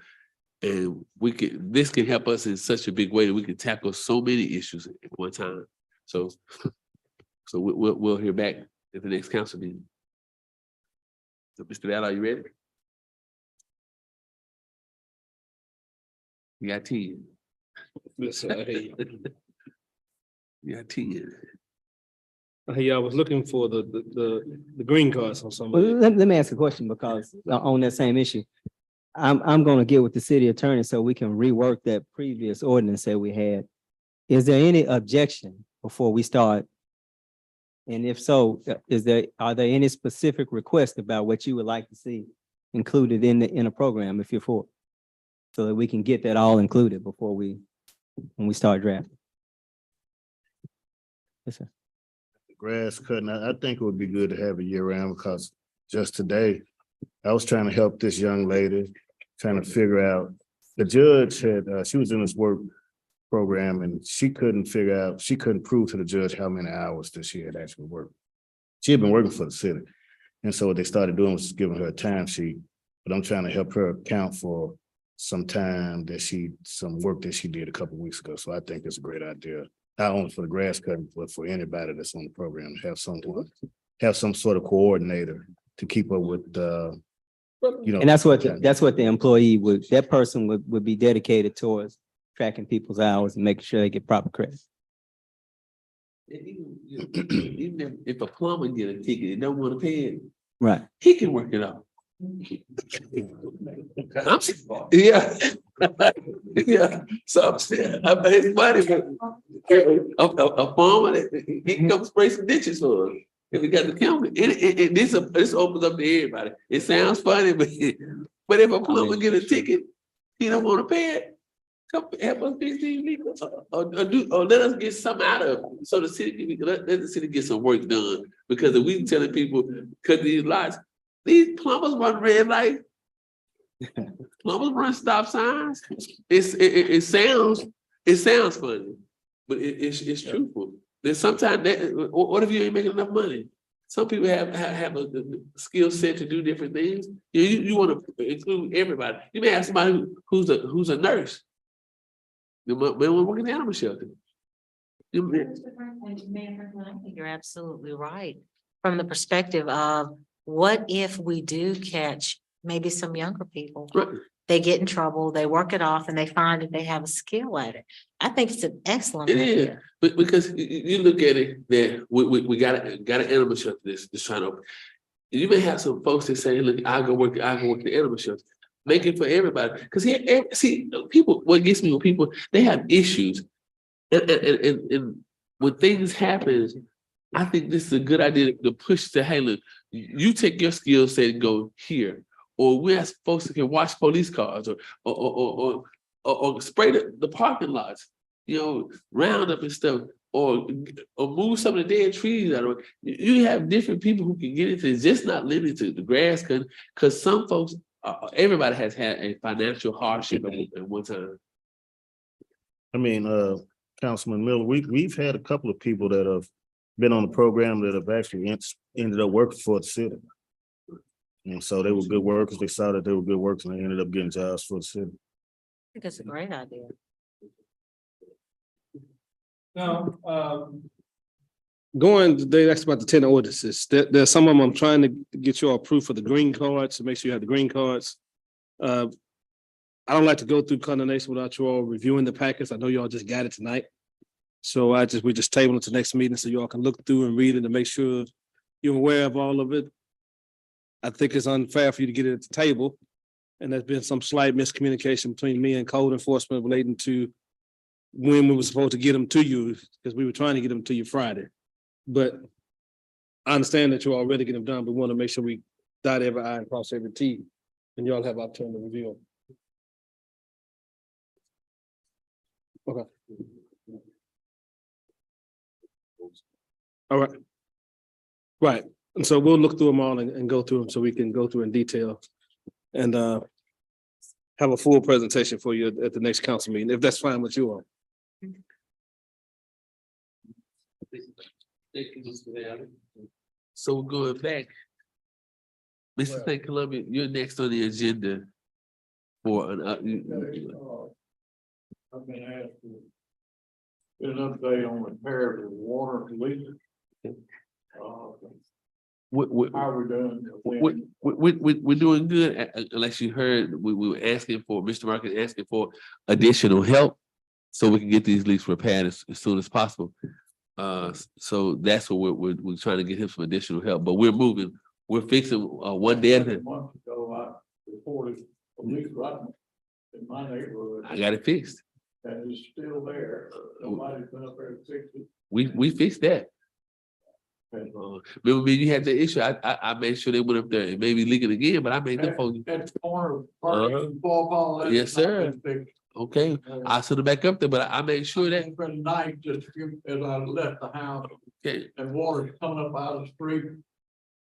S3: and this can help us in such a big way that we can tackle so many issues at one time. So we'll hear back at the next council meeting. So, Mr. Val, are you ready? You got 10.
S2: Yes, I hear you.
S3: You got 10.
S2: I was looking for the green cards on some
S10: Well,
S2: of it.
S10: let me ask a question, because on that same issue, I'm going to get with the city attorney so we can rework that previous ordinance that we had. Is there any objection before we start? And if so, are there any specific requests about what you would like to see included in a program, if you're for, so that we can get that all included before when we start drafting? Yes, sir.
S13: Grass cutting, I think it would be good to have it year round, because just today, I was trying to help this young lady, trying to figure out, the judge had, she was in this work program, and she couldn't prove to the judge how many hours that she had actually worked. She had been working for the city. And so what they started doing was giving her a time sheet, but I'm trying to help her account for some work that she did a couple of weeks ago. So I think it's a great idea, not only for the grass cutting, but for anybody that's on the program, to have some sort of coordinator to keep up with
S10: And that's what the employee that person would be dedicated towards tracking people's hours and making sure they get proper credit.
S3: Even if a plumber get a ticket and don't want to pay it,
S10: Right.
S3: he can work it out. Yeah. Yeah. So I'm saying, I paid money for a farmer, he can come spray some ditches for us. if we got the camera, this opens up to everybody. It sounds funny, but if a plumber get a ticket, he don't want to pay it. Come help us fix these leaks, or let us get something out of it, so the city can let the city get some work done. Because if we telling people cut these lights, these plumbers run red light, plumbers run stop signs. It sounds funny, but it's truthful. Then sometimes what if you ain't making enough money? Some people have a skill set to do different things. You want to include everybody. You may have somebody who's a nurse. You might work in the animal shelter.
S8: You're absolutely right. From the perspective of what if we do catch maybe some younger people?
S3: Right.
S8: They get in trouble, they work it off, and they find that they have a skill at it. I think it's an excellent
S3: It is,
S8: idea.
S3: but because you look at it that we got an animal shelter this trying to open. You may have some folks that say, look, I'll go work the animal shelter. Make it for everybody. Because here, see, people, what gets me with people, they have issues. And when things happen, I think this is a good idea to push to, hey, look, you take your skill set and go here. Or we ask folks that can watch police cars or spray the parking lots, round up and stuff, or move some of the dead trees out of it. You have different people who can get into it. It's just not limited to the grass cutting, because some folks, everybody has had a financial hardship at one time.
S13: I mean, Councilman Miller, we've had a couple of people that have been on the program that have actually ended up working for the city. And so they were good workers. They saw that they were good workers and they ended up getting jobs for the city.
S8: I think it's a great idea.
S2: Now, they asked about the 10 ordinances. There's some of them I'm trying to get you all approved for the green cards, to make sure you have the green cards. I don't like to go through condemnation without you all reviewing the packets. I know you all just got it tonight. So we just table it to next meeting so you all can look through and read it and make sure you're aware of all of it. I think it's unfair for you to get it at the table. And there's been some slight miscommunication between me and code enforcement relating to when we were supposed to get them to you, because we were trying to get them to you Friday. But I understand that you already get them done, but we want to make sure we dot every I and cross every T, and you all have opportunity to review them. Okay. All right. Right. And so we'll look through them all and go through them so we can go through in detail and have a full presentation for you at the next council meeting, if that's fine with you all.
S3: Thank you, Mr. Allen. So going back, Mr. St. Columbia, you're next on the agenda for an
S7: I've been asked to get an update on repairs of water leaks. How are we doing?
S3: We're doing good, unless you heard, we were asking for, Mr. Marcus asking for additional help so we can get these leaks repaired as soon as possible. So that's what we're trying to get him some additional help, but we're moving, we're fixing one day at a time.
S7: Months ago, I reported a leak right in my neighborhood.
S3: I got it fixed.
S7: And it's still there. Nobody's been up there to fix it.
S3: We fixed that. Remember me, you had the issue. I made sure they went up there and maybe leaking again, but I made them folks.
S7: At the corner of Park and Ball.
S3: Yes, sir. Okay, I sent it back up there, but I made sure that.
S7: For the night, just as I left the house.
S3: Okay.
S7: And water's coming up out of the street.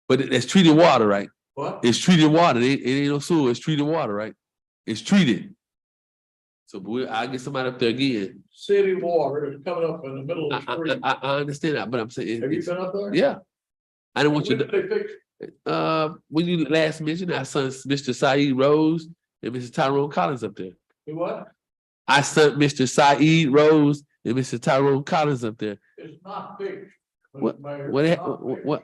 S3: But it's treated water, right?
S7: What?
S3: It's treated water. It ain't no sewer. It's treated water, right? It's treated. So I'll get somebody up there again.
S7: City water is coming up in the middle of the street.
S3: I understand that, but I'm saying.
S7: Have you been up there?
S3: Yeah. I didn't want you
S7: When did they fix it?
S3: when you last mentioned, I sent Mr. Saeed Rose and Mr. Tyrone Collins up there.
S7: Do what?
S3: I sent Mr. Saeed Rose and Mr. Tyrone Collins up there.
S7: It's not fixed.
S3: What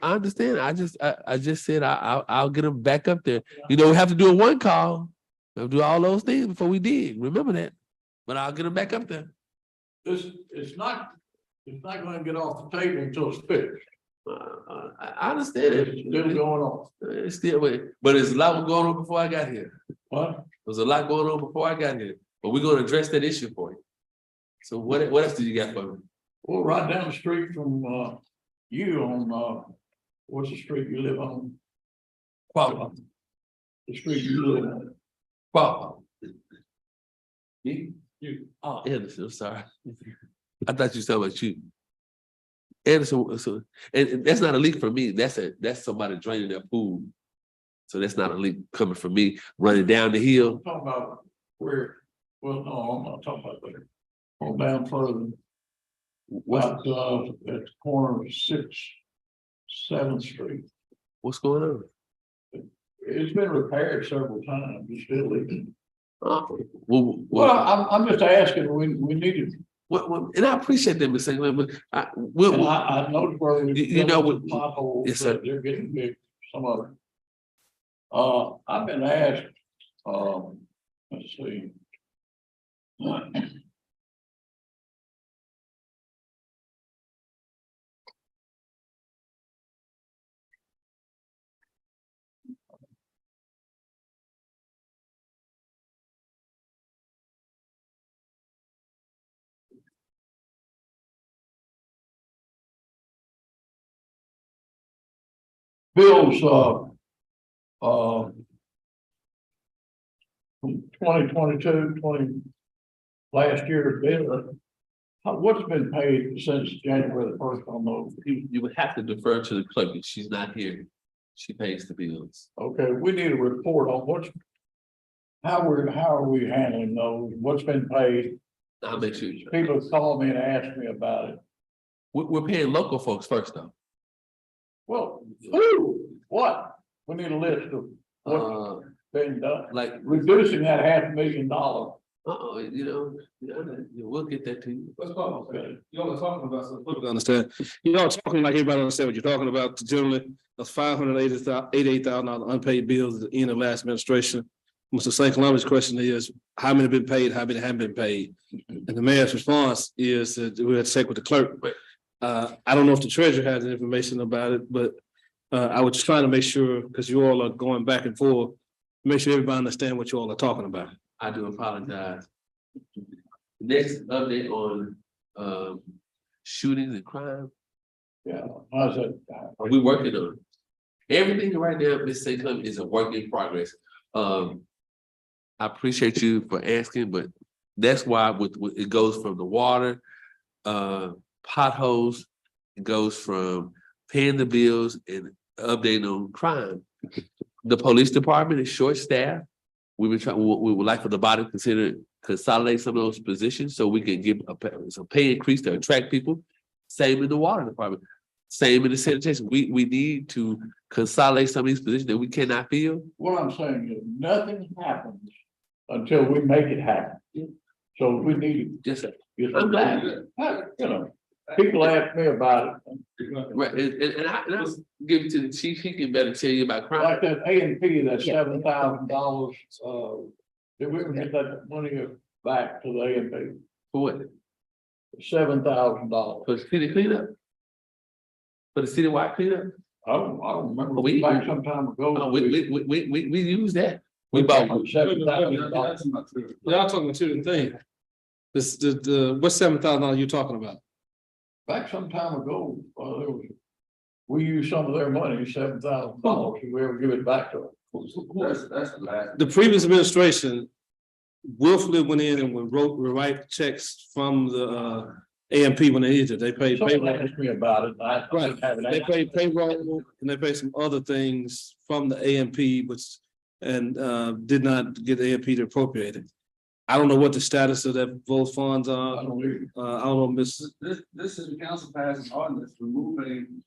S3: I understand. I just said I'll get them back up there. We have to do a one call. We have to do all those things before we dig. Remember that. But I'll get them back up there.
S7: It's not going to get off the table until it's fixed.
S3: I understand it.
S7: It's still going on.
S3: It's still waiting. But there's a lot going on before I got here.
S7: What?
S3: There's a lot going on before I got here. But we're going to address that issue for you. So what else do you got for me?
S7: Well, right down the street from you on
S1: What's the street you live on?
S3: Quality.
S1: The street you live on?
S3: Quality. Me?
S1: You.
S3: Oh, Anderson, I'm sorry. I thought you were talking about you. Anderson, and that's not a leak from me. That's somebody draining their pool. So that's not a leak coming from me running down the hill.
S1: I'm talking about where, well, no, I'm not talking about there. On down further.
S3: What's,
S1: At the corner of 6th, 7th Street.
S3: what's going on?
S1: It's been repaired several times, it's still leaking.
S3: Well,
S1: I'm just asking, we needed,
S3: and I appreciate that, Ms. England, but
S1: and I noticed where we.
S3: You know what-
S1: Potholes,
S3: Yes, sir.
S1: they're getting big, some of them. I've been asked, let's see. Bill's, from 2022, last year's bill. What's been paid since January the 1st on those?
S3: you would have to defer to the clerk. If she's not here, she pays the bills.
S1: Okay, we need a report on how are we handling those? What's been paid?
S3: I'll make sure.
S1: People call me and ask me about it.
S3: We're paying local folks first, though.
S1: Well, who? What? We need a list of what's
S3: Uh,
S1: been done.
S3: like,
S1: Reducing that $500,000.
S3: we'll get that to you.
S1: Okay.
S2: Y'all are talking about something. People understand. Y'all talking like everybody understand what you're talking about. Generally, that's $588,000 unpaid bills at the end of last administration. Mr. St. Columba's question is, how many have been paid? How many haven't been paid? And the mayor's response is that we had to check with the clerk. I don't know if the treasurer has any information about it, but I was just trying to make sure, because you all are going back and forth, make sure everybody understand what you all are talking about.
S3: I do apologize. Next update on shootings and crime.
S1: Yeah, how's that?
S3: We working on it. Everything right now, Ms. St. Clement, is a work in progress. I appreciate you for asking, but that's why it goes from the water, potholes, it goes from paying the bills and updating on crime. The police department is short-staffed. We would like for the body to consider consolidate some of those positions so we can give some pay increase to attract people. Same in the water department, same in the sanitation. We need to consolidate some of these positions that we cannot fill.
S1: What I'm saying is nothing happens until we make it happen. So we need to
S3: Just, I'm glad.
S1: you know, people ask me about it.
S3: Right, and I'll give it to the chief. He can better tell you about crime.
S1: Like that A&P, that $7,000, did we ever get that money back to the A&P?
S3: For what?
S1: $7,000.
S3: For the city cleanup? For the citywide cleanup?
S1: I don't remember.
S3: We-
S1: Back some time ago.
S3: We use that. We bought.
S1: $7,000.
S2: Y'all talking two different things. This, what $7,000 you talking about?
S1: Back some time ago, we used some of their money, $7,000, and we ever give it back to them.
S12: That's the last.
S2: The previous administration willfully went in and rewrite checks from the AMP when they needed it. They paid
S1: Someone
S2: payroll.
S1: asked me about it. I
S2: Right,
S1: didn't have an
S2: they
S1: answer.
S2: paid payroll and they paid some other things from the AMP, which did not get the AMP to appropriate it. I don't know what the status of those funds are.
S1: I don't either.
S2: I don't know, Miss.
S12: This is the council passing ordinance removing,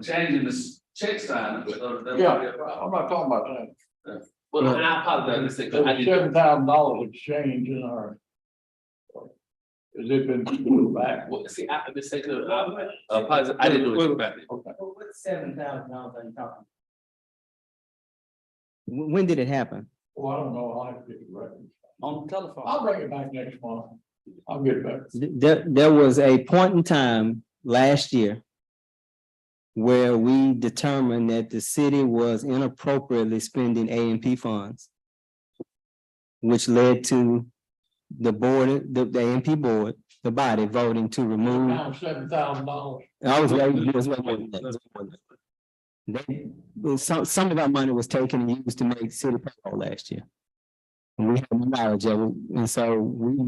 S12: changing this check sign.
S1: Yeah, I'm not talking about that.
S3: Well, and I apologize. I
S1: There's
S3: didn't-
S1: $7,000 exchange in our. Has it been put back?
S3: Well, see, I mistaken. I apologize. I didn't know about it.
S1: Okay.
S10: What $7,000 are you talking? When did it happen?
S1: Well, I don't know. I'll have to get the records.
S12: On the telephone.
S1: I'll bring it back next month. I'll get it back.
S10: There was a point in time last year where we determined that the city was inappropriately spending A&P funds, which led to the board, the A&P board, the body voting to remove.
S1: Now $7,000.
S10: I was waiting. Some of that money was taken and used to make city payroll last year. And we have knowledge of it, and so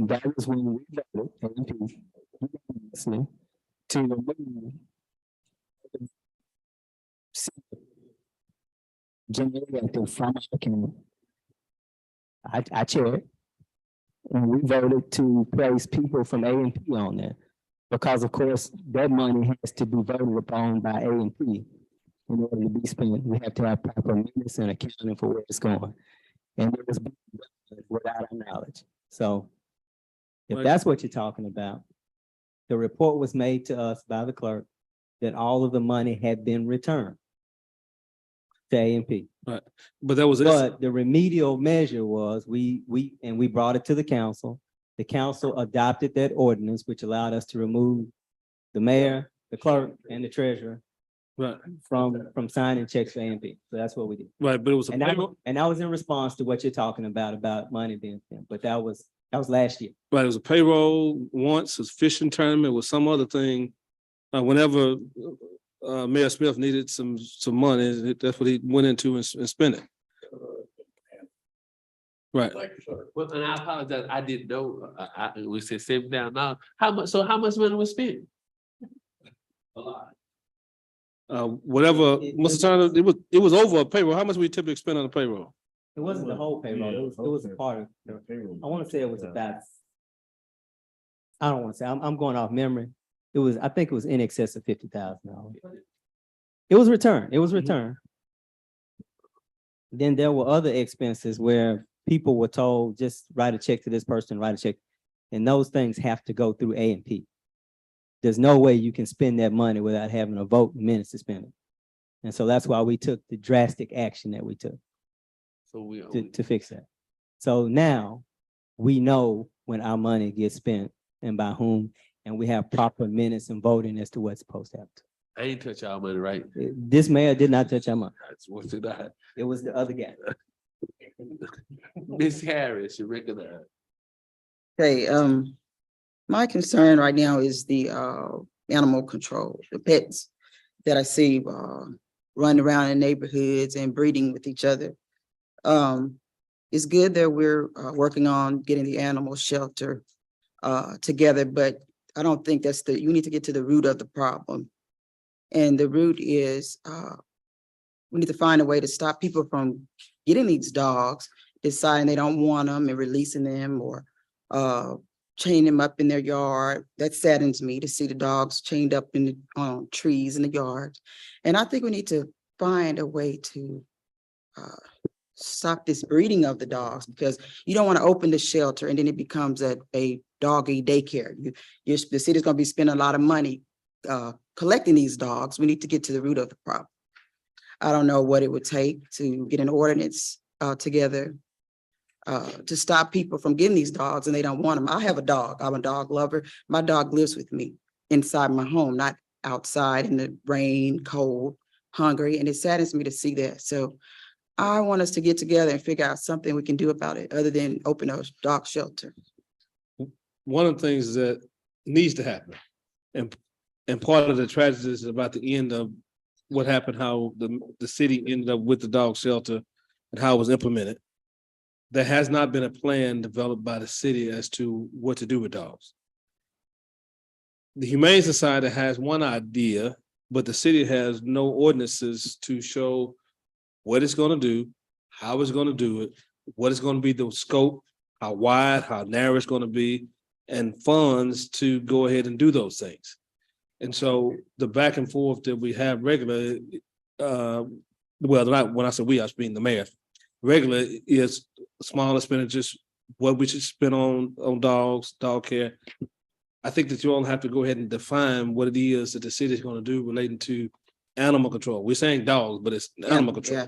S10: that was when we voted unanimously to remove generator from our county. I checked. And we voted to place people from A and P on there. Because of course, that money has to be voted upon by A and P. In order to be spent, we have to have proper minutes and accounting for where it's going. And it was without our knowledge. So if that's what you're talking about, the report was made to us by the clerk that all of the money had been returned to A and P.
S2: Right, but that was.
S10: But the remedial measure was we brought it to the council. The council adopted that ordinance, which allowed us to remove the mayor, the clerk, and the treasurer
S2: Right.
S10: from signing checks for A and P. So that's what we did.
S2: Right, but it was.
S10: And that was in response to what you're talking about money being spent, but that was last year.
S2: Right, it was a payroll once, it was fishing tournament, was some other thing. Whenever Mayor Smith needed some money, that's what he went into and spent it. Right.
S3: Well, and I apologize, I didn't know, we said $7,000. How much money was spent? A lot.
S2: Whatever, Mr. Turner, it was over a payroll. How much we typically spend on a payroll?
S10: It wasn't the whole payroll. It was a part of, I want to say it was about, I don't want to say, I'm going off memory. I think it was in excess of $50,000. It was returned. Then there were other expenses where people were told, just write a check to this person, write a check. And those things have to go through A and P. There's no way you can spend that money without having a vote in minutes to spend it. And so that's why we took the drastic action that we took to fix that. So now we know when our money gets spent and by whom, and we have proper minutes and voting as to what's supposed to happen.
S3: I ain't touch our money, right?
S10: This mayor did not touch our money.
S3: That's what did I?
S10: It was the other guy.
S3: Miss Harris, you recognize?
S11: Okay, my concern right now is the animal control, the pets that I see running around in neighborhoods and breeding with each other. It's good that we're working on getting the animal shelter together, but I don't think you need to get to the root of the problem. And the root is we need to find a way to stop people from getting these dogs, deciding they don't want them and releasing them or chaining them up in their yard. That saddens me to see the dogs chained up in the trees in the yard. And I think we need to find a way to stop this breeding of the dogs, because you don't want to open the shelter and then it becomes a doggy daycare. The city's going to be spending a lot of money collecting these dogs. We need to get to the root of the problem. I don't know what it would take to get an ordinance together to stop people from getting these dogs and they don't want them. I have a dog. I'm a dog lover. My dog lives with me inside my home, not outside in the rain, cold, hungry. And it saddens me to see that. So I want us to get together and figure out something we can do about it other than open a dog shelter.
S2: One of the things that needs to happen, and part of the tragedy is about the end of what happened, how the city ended up with the dog shelter and how it was implemented. There has not been a plan developed by the city as to what to do with dogs. The Humane Society has one idea, but the city has no ordinances to show what it's going to do, how it's going to do it, what is going to be the scope, how wide, how narrow it's going to be, and funds to go ahead and do those things. And so the back and forth that we have regularly, well, not when I say we, I mean the mayor, regular is small expenditures, what we should spend on dogs, dog care. I think that you all have to go ahead and define what it is that the city is going to do relating to animal control. We're saying dogs, but it's animal control. Yeah.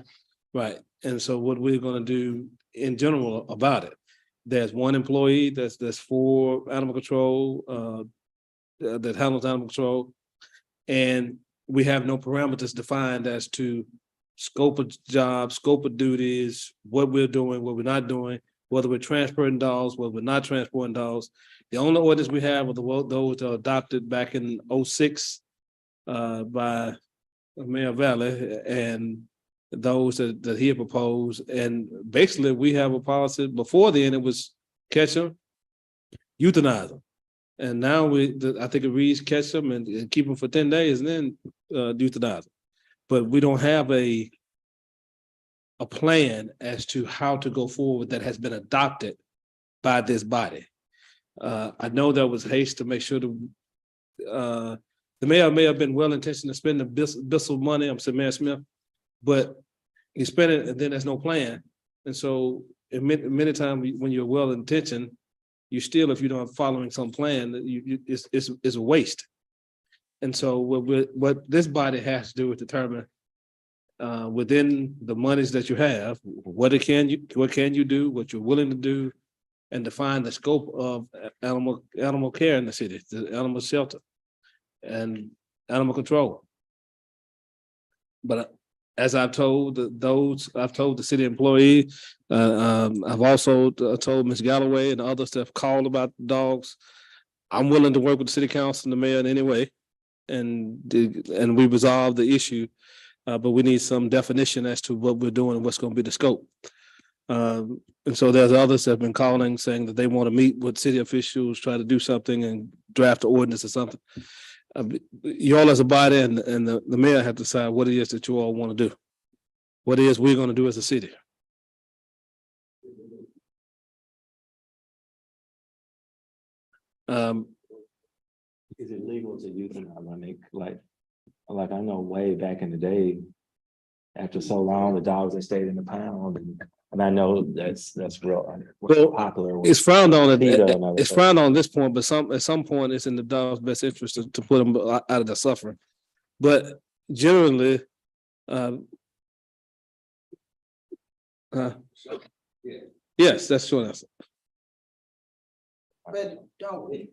S2: Right. And so what we're going to do in general about it. There's one employee that's for animal control, that handles animal control. And we have no parameters defined as to scope of jobs, scope of duties, what we're doing, what we're not doing, whether we're transporting dogs, whether we're not transporting dogs. The only ordinance we have are those that are adopted back in 2006 by Mayor Valley and those that he had proposed. And basically, we have a policy, before then it was catch them, euthanize them. And now I think it reads catch them and keep them for 10 days and then euthanize them. But we don't have a plan as to how to go forward that has been adopted by this body. I know there was haste to make sure the mayor may have been well intentioned to spend the Bissell money, I'm saying Mayor Smith, but you spend it and then there's no plan. And so many times when you're well intentioned, you still, if you're not following some plan, it's a waste. And so what this body has to do is determine within the monies that you have, what can you do, what you're willing to do, and define the scope of animal care in the city, the animal shelter and animal control. But as I've told the city employee, I've also told Ms. Galloway and others that have called about dogs. I'm willing to work with the city council and the mayor in any way, and we resolve the issue. But we need some definition as to what we're doing and what's going to be the scope. And so there's others that have been calling saying that they want to meet with city officials, try to do something and draft an ordinance or something. You all as a body and the mayor have to decide what it is that you all want to do. What it is we're going to do as a city.
S5: Is it legal to euthanize? I mean, like I know way back in the day, after so long, the dogs that stayed in the pound, and I know that's real popular.
S2: It's frowned on. It's frowned on this point, but at some point, it's in the dog's best interest to put them out of the suffering. But generally, yes, that's short answer.
S11: But don't we?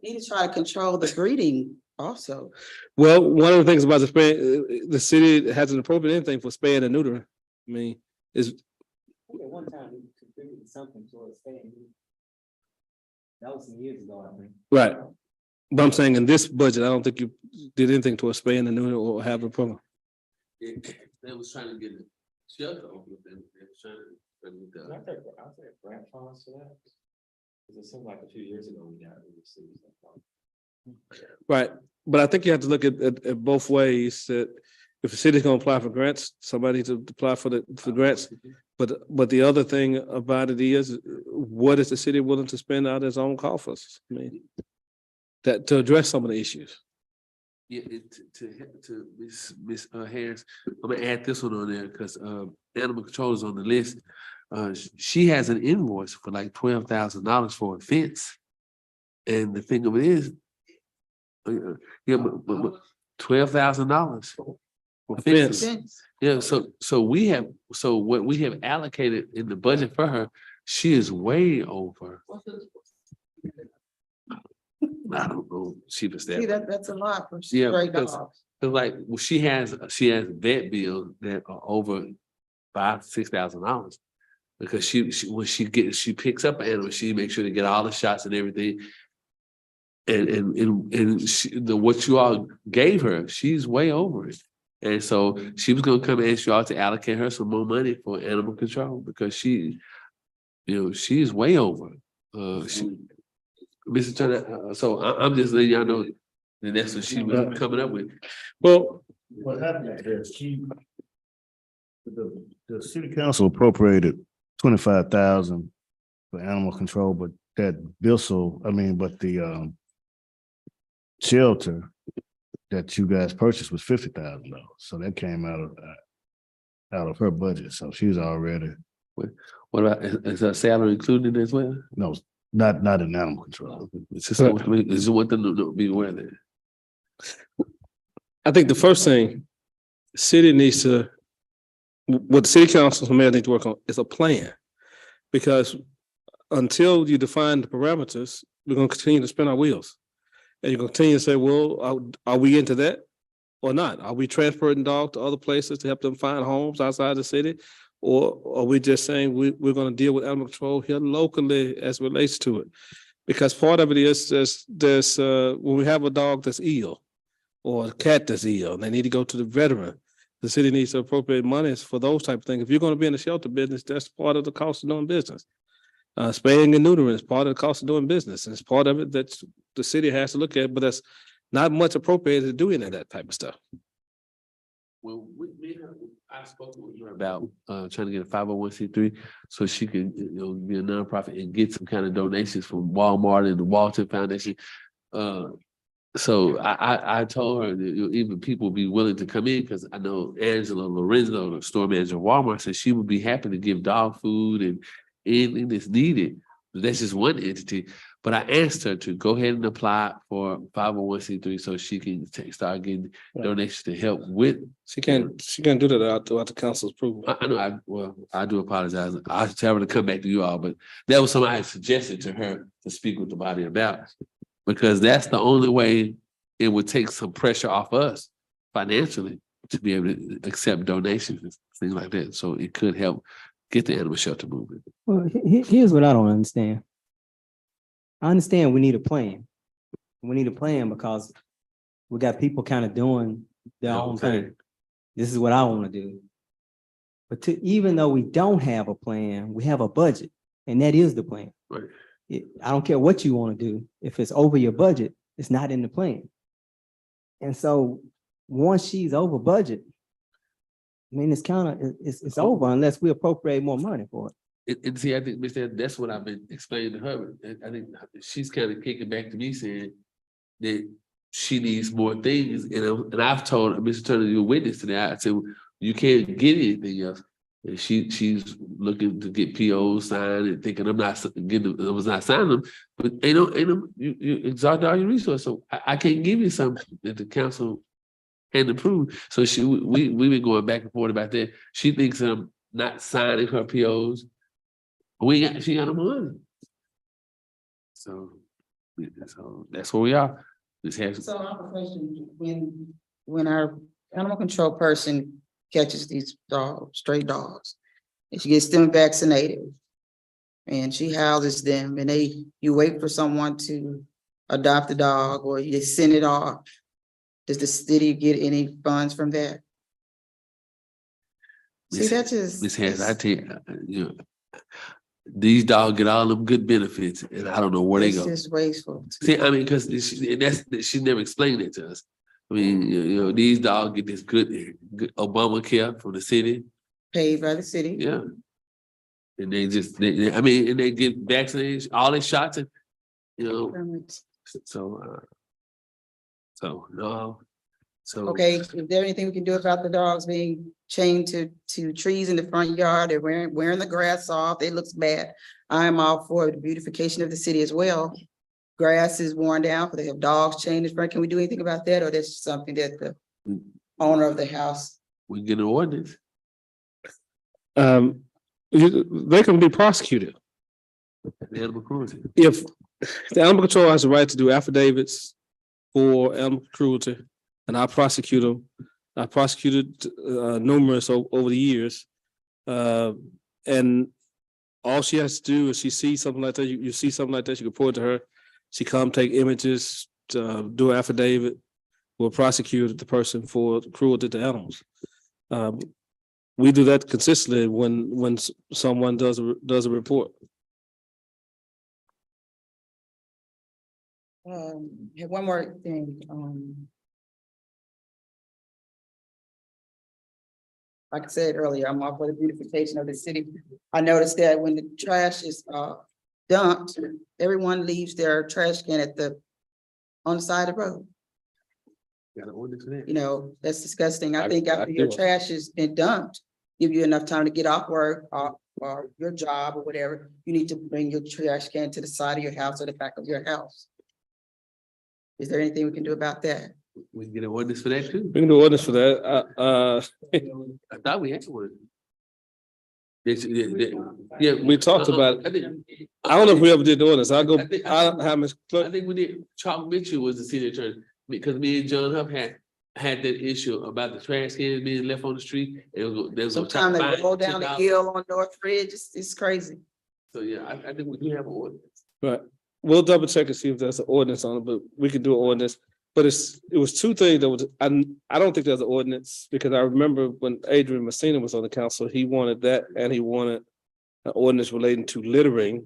S11: Need to try to control the breeding also.
S2: Well, one of the things about the spay, the city hasn't appropriated anything for spaying and neutering. I mean, is
S10: one time we contributed something towards staying. That was some years ago, I think.
S2: right. But I'm saying in this budget, I don't think you did anything towards spaying and neuter or have a program.
S3: They was trying to get a shelter open. They was trying to.
S5: I think grant funds for that. Because it seemed like a few years ago we received that.
S2: Right, but I think you have to look at both ways. That if the city's going to apply for grants, somebody to apply for the grants. But the other thing about it is, what is the city willing to spend out of its own coffers? I mean, that to address some of the issues.
S3: Yeah, to Miss Harris, I'm gonna add this one on there because animal control is on the list. She has an invoice for like $12,000 for a fence, and the thing of it is, yeah, but $12,000 for fences. Yeah, so what we have allocated in the budget for her, she is way over. I don't know, she was
S11: See,
S3: that.
S11: that's a lot for
S3: Yeah,
S11: stray
S3: because-
S11: dogs.
S3: Like, well, she has vet bills that are over $5,000 to $6,000. Because she picks up animals, she makes sure to get all the shots and everything. And what you all gave her, she's way over it. And so she was gonna come and ask you all to allocate her some more money for animal control because she's way over. Mr. Turner, so I'm just letting y'all know that that's what she was coming up with.
S2: Well,
S13: What happened is the city council appropriated 25,000 for animal control, but the shelter that you guys purchased was $50,000. So that came out of her budget. So she's already.
S3: What about, is her salary included as well?
S13: No, not in animal control.
S3: It's just want them to be aware of that.
S2: I think the first thing, city needs to, what the city council and mayor need to work on is a plan. Because until you define the parameters, we're gonna continue to spin our wheels. And you're gonna continue to say, well, are we into that or not? Are we transferring dogs to other places to help them find homes outside the city? Or are we just saying we're gonna deal with animal control here locally as relates to it? Because part of it is there's when we have a dog that's ill, or a cat that's ill, they need to go to the veteran. The city needs to appropriate monies for those type of things. If you're gonna be in the shelter business, that's part of the cost of doing business. Spaying and neutering is part of the cost of doing business, and it's part of it that the city has to look at, but that's not much appropriated to do any of that type of stuff.
S3: Well, I spoke with her about trying to get a 501c3 so she could, be a nonprofit and get some kind of donations from Walmart and the Walton Foundation. So I told her that even people be willing to come in, because I know Angela Lorenzo, the store manager of Walmart, said she would be happy to give dog food and anything that's needed. That's just one entity. But I asked her to go ahead and apply for 501c3 so she can start getting donations to help with.
S2: She can't do that without the council's approval.
S3: I know, I do apologize. I should tell her to come back to you all, but that was something I had suggested to her to speak with the body about, because that's the only way it would take some pressure off us financially to be able to accept donations and things like that. So it could help get the animal shelter moving.
S10: Well, here's what I don't understand. I understand we need a plan. We need a plan because we got people kind of doing their own thing. This is what I want to do. But even though we don't have a plan, we have a budget, and that is the plan.
S3: Right.
S10: I don't care what you want to do. If it's over your budget, it's not in the plan. And so once she's over budget, I mean, it's kind of, it's over unless we appropriate more money for it.
S3: And see, I think, Mr. That's what I've been explaining to her. I think she's kind of kicking back to me saying that she needs more things. And I've told Mr. Turner, you're a witness to that. I said, you can't get anything else. And she's looking to get POs signed and thinking I'm not getting them, I was not signing them. But you exhausted all your resources. So I can't give you something that the council hadn't approved. So we've been going back and forth about that. She thinks I'm not signing her POs. She got no money. So that's where we are.
S11: So I have a question. When our animal control person catches these dogs, stray dogs, and she gets them vaccinated, and she houses them, and you wait for someone to adopt the dog, or you send it off. Does the city get any funds from that? See, that's just.
S3: Ms. Harris, I tell you, these dogs get all them good benefits, and I don't know where they go.
S11: It's just wasteful.
S3: See, I mean, because she never explained it to us. I mean, these dogs get this good Obamacare from the city.
S11: Paid by the city.
S3: Yeah. And they get vaccinated, all their shots, and
S11: Okay, is there anything we can do about the dogs being chained to trees in the front yard? They're wearing the grass off. It looks bad. I'm all for the beautification of the city as well. Grass is worn down, but they have dogs chained in front. Can we do anything about that, or that's something that the owner of the house?
S3: We get an ordinance.
S2: They can be prosecuted.
S3: Animal cruelty.
S2: If the animal control has the right to do affidavits for animal cruelty, and I prosecute them. I prosecuted numerous over the years. And all she has to do is she sees something like that, you see something like that, you can report to her. She come take images, do an affidavit, we'll prosecute the person for cruelty to animals. We do that consistently when someone does a report.
S11: Have one more thing. Like I said earlier, I'm all for the beautification of the city. I noticed that when the trash is dumped, everyone leaves their trash can on the side of the road.
S3: Got an ordinance for that?
S11: That's disgusting. I think after your trash has been dumped, give you enough time to get off work or your job or whatever. You need to bring your trash can to the side of your house or the back of your house. Is there anything we can do about that?
S3: We can get an ordinance for that too.
S2: We can do ordinance for that.
S3: I thought we had one. Yeah,
S2: We talked about it. I don't know if we ever did the ordinance. I
S3: think we did. Charles Mitchell was the city attorney, because me and John Huff had that issue about the trash cans being left on the street.
S11: Sometimes they roll down the hill on North Ridge. It's crazy.
S3: So yeah, I think we do have an ordinance.
S2: Right. We'll double check and see if there's an ordinance on it, but we can do an ordinance. But it was two things that was, I don't think there's an ordinance, because I remember when Adrian Messina was on the council, he wanted that, and he wanted an ordinance relating to littering,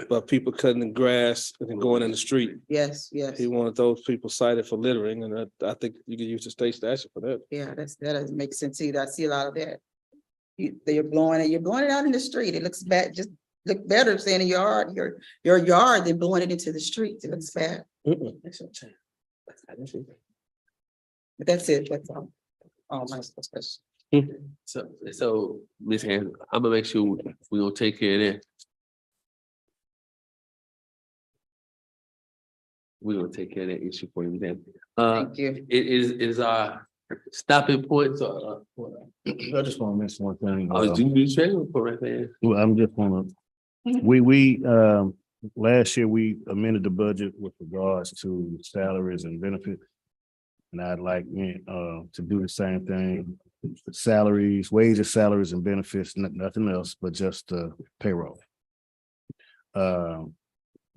S2: but people cutting the grass and then going in the street.
S11: Yes, yes.
S2: He wanted those people cited for littering, and I think you could use the state statute for that.
S11: Yeah, that doesn't make sense either. I see a lot of that. You're blowing it out in the street. It looks bad, just look better saying in your yard than blowing it into the street. It looks bad. But that's it, that's all. All my questions.
S3: So Ms. Hanson, I'm gonna make sure we gonna take care of that. We're gonna take care of that issue for you then.
S11: Thank you.
S3: It is our stopping points.
S13: I just want to mention one thing.
S3: I was doing the trailer for right there.
S13: Well, I'm just wanna, last year we amended the budget with regards to salaries and benefits. And I'd like to do the same thing, salaries, wages, salaries and benefits, nothing else, but just payroll.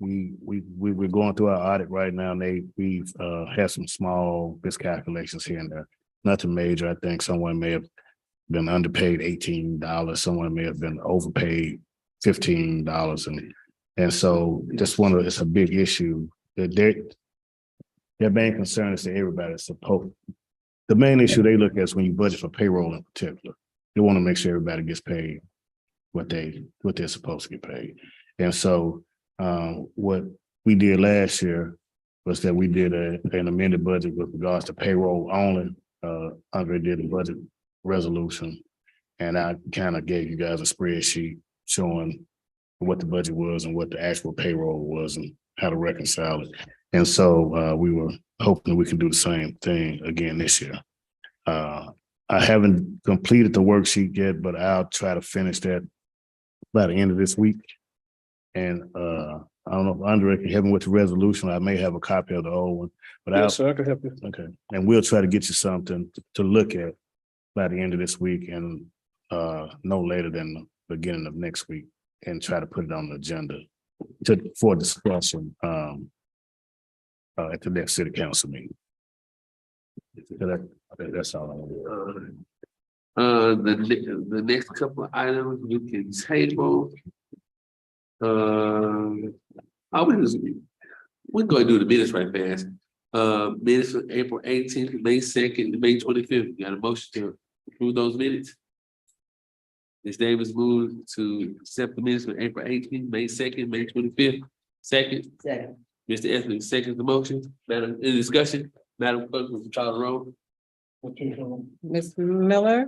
S13: We're going through our audit right now, and we've had some small miscalculations here and there. Nothing major. I think someone may have been underpaid $18, someone may have been overpaid $15, and so it's a big issue that their main concern is that everybody's supposed. The main issue they look at is when you budget for payroll in particular, they want to make sure everybody gets paid what they're supposed to get paid. And so what we did last year was that we did an amended budget with regards to payroll only. Andre did a budget resolution, and I kind of gave you guys a spreadsheet showing what the budget was and what the actual payroll was and how to reconcile it. And so we were hoping we can do the same thing again this year. I haven't completed the worksheet yet, but I'll try to finish that by the end of this week. And I don't know if Andre can help me with the resolution. I may have a copy of the old one, but
S2: Yes, sir, I can help you.
S13: okay. And we'll try to get you something to look at by the end of this week and no later than the beginning of next week, and try to put it on the agenda for discussion at the next city council meeting. That's all I want to do.
S3: The next couple of items we can table. We're going to do the minutes right fast. Minutes for April 18th, May 2nd, May 25th. Got a motion to approve those minutes? Ms. Davis moved to accept the minutes for April 18th, May 2nd, May 25th. Second. Mr. Etheridge seconds the motion. Madam, any discussion? Madam Clerk, would you call the roll?
S4: Ms. Miller,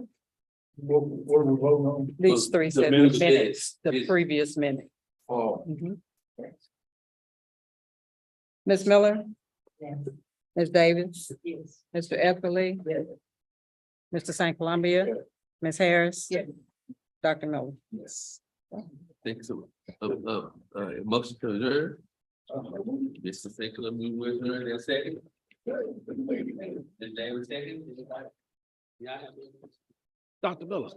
S4: these three
S3: The
S4: said
S3: minutes.
S4: minutes, the
S3: Yes.
S4: previous minute.
S3: Oh.
S4: Mhm. Ms. Miller? Ms. Davis? Mr. Epperly? Mr. St. Columbia? Ms. Harris? Dr. Miller?
S3: Yes. Thanks so much. Motion to adjourn. Mr. St. Columbia, we will adjourn in a second. Ms. Davis second. Yeah.
S2: Dr. Miller.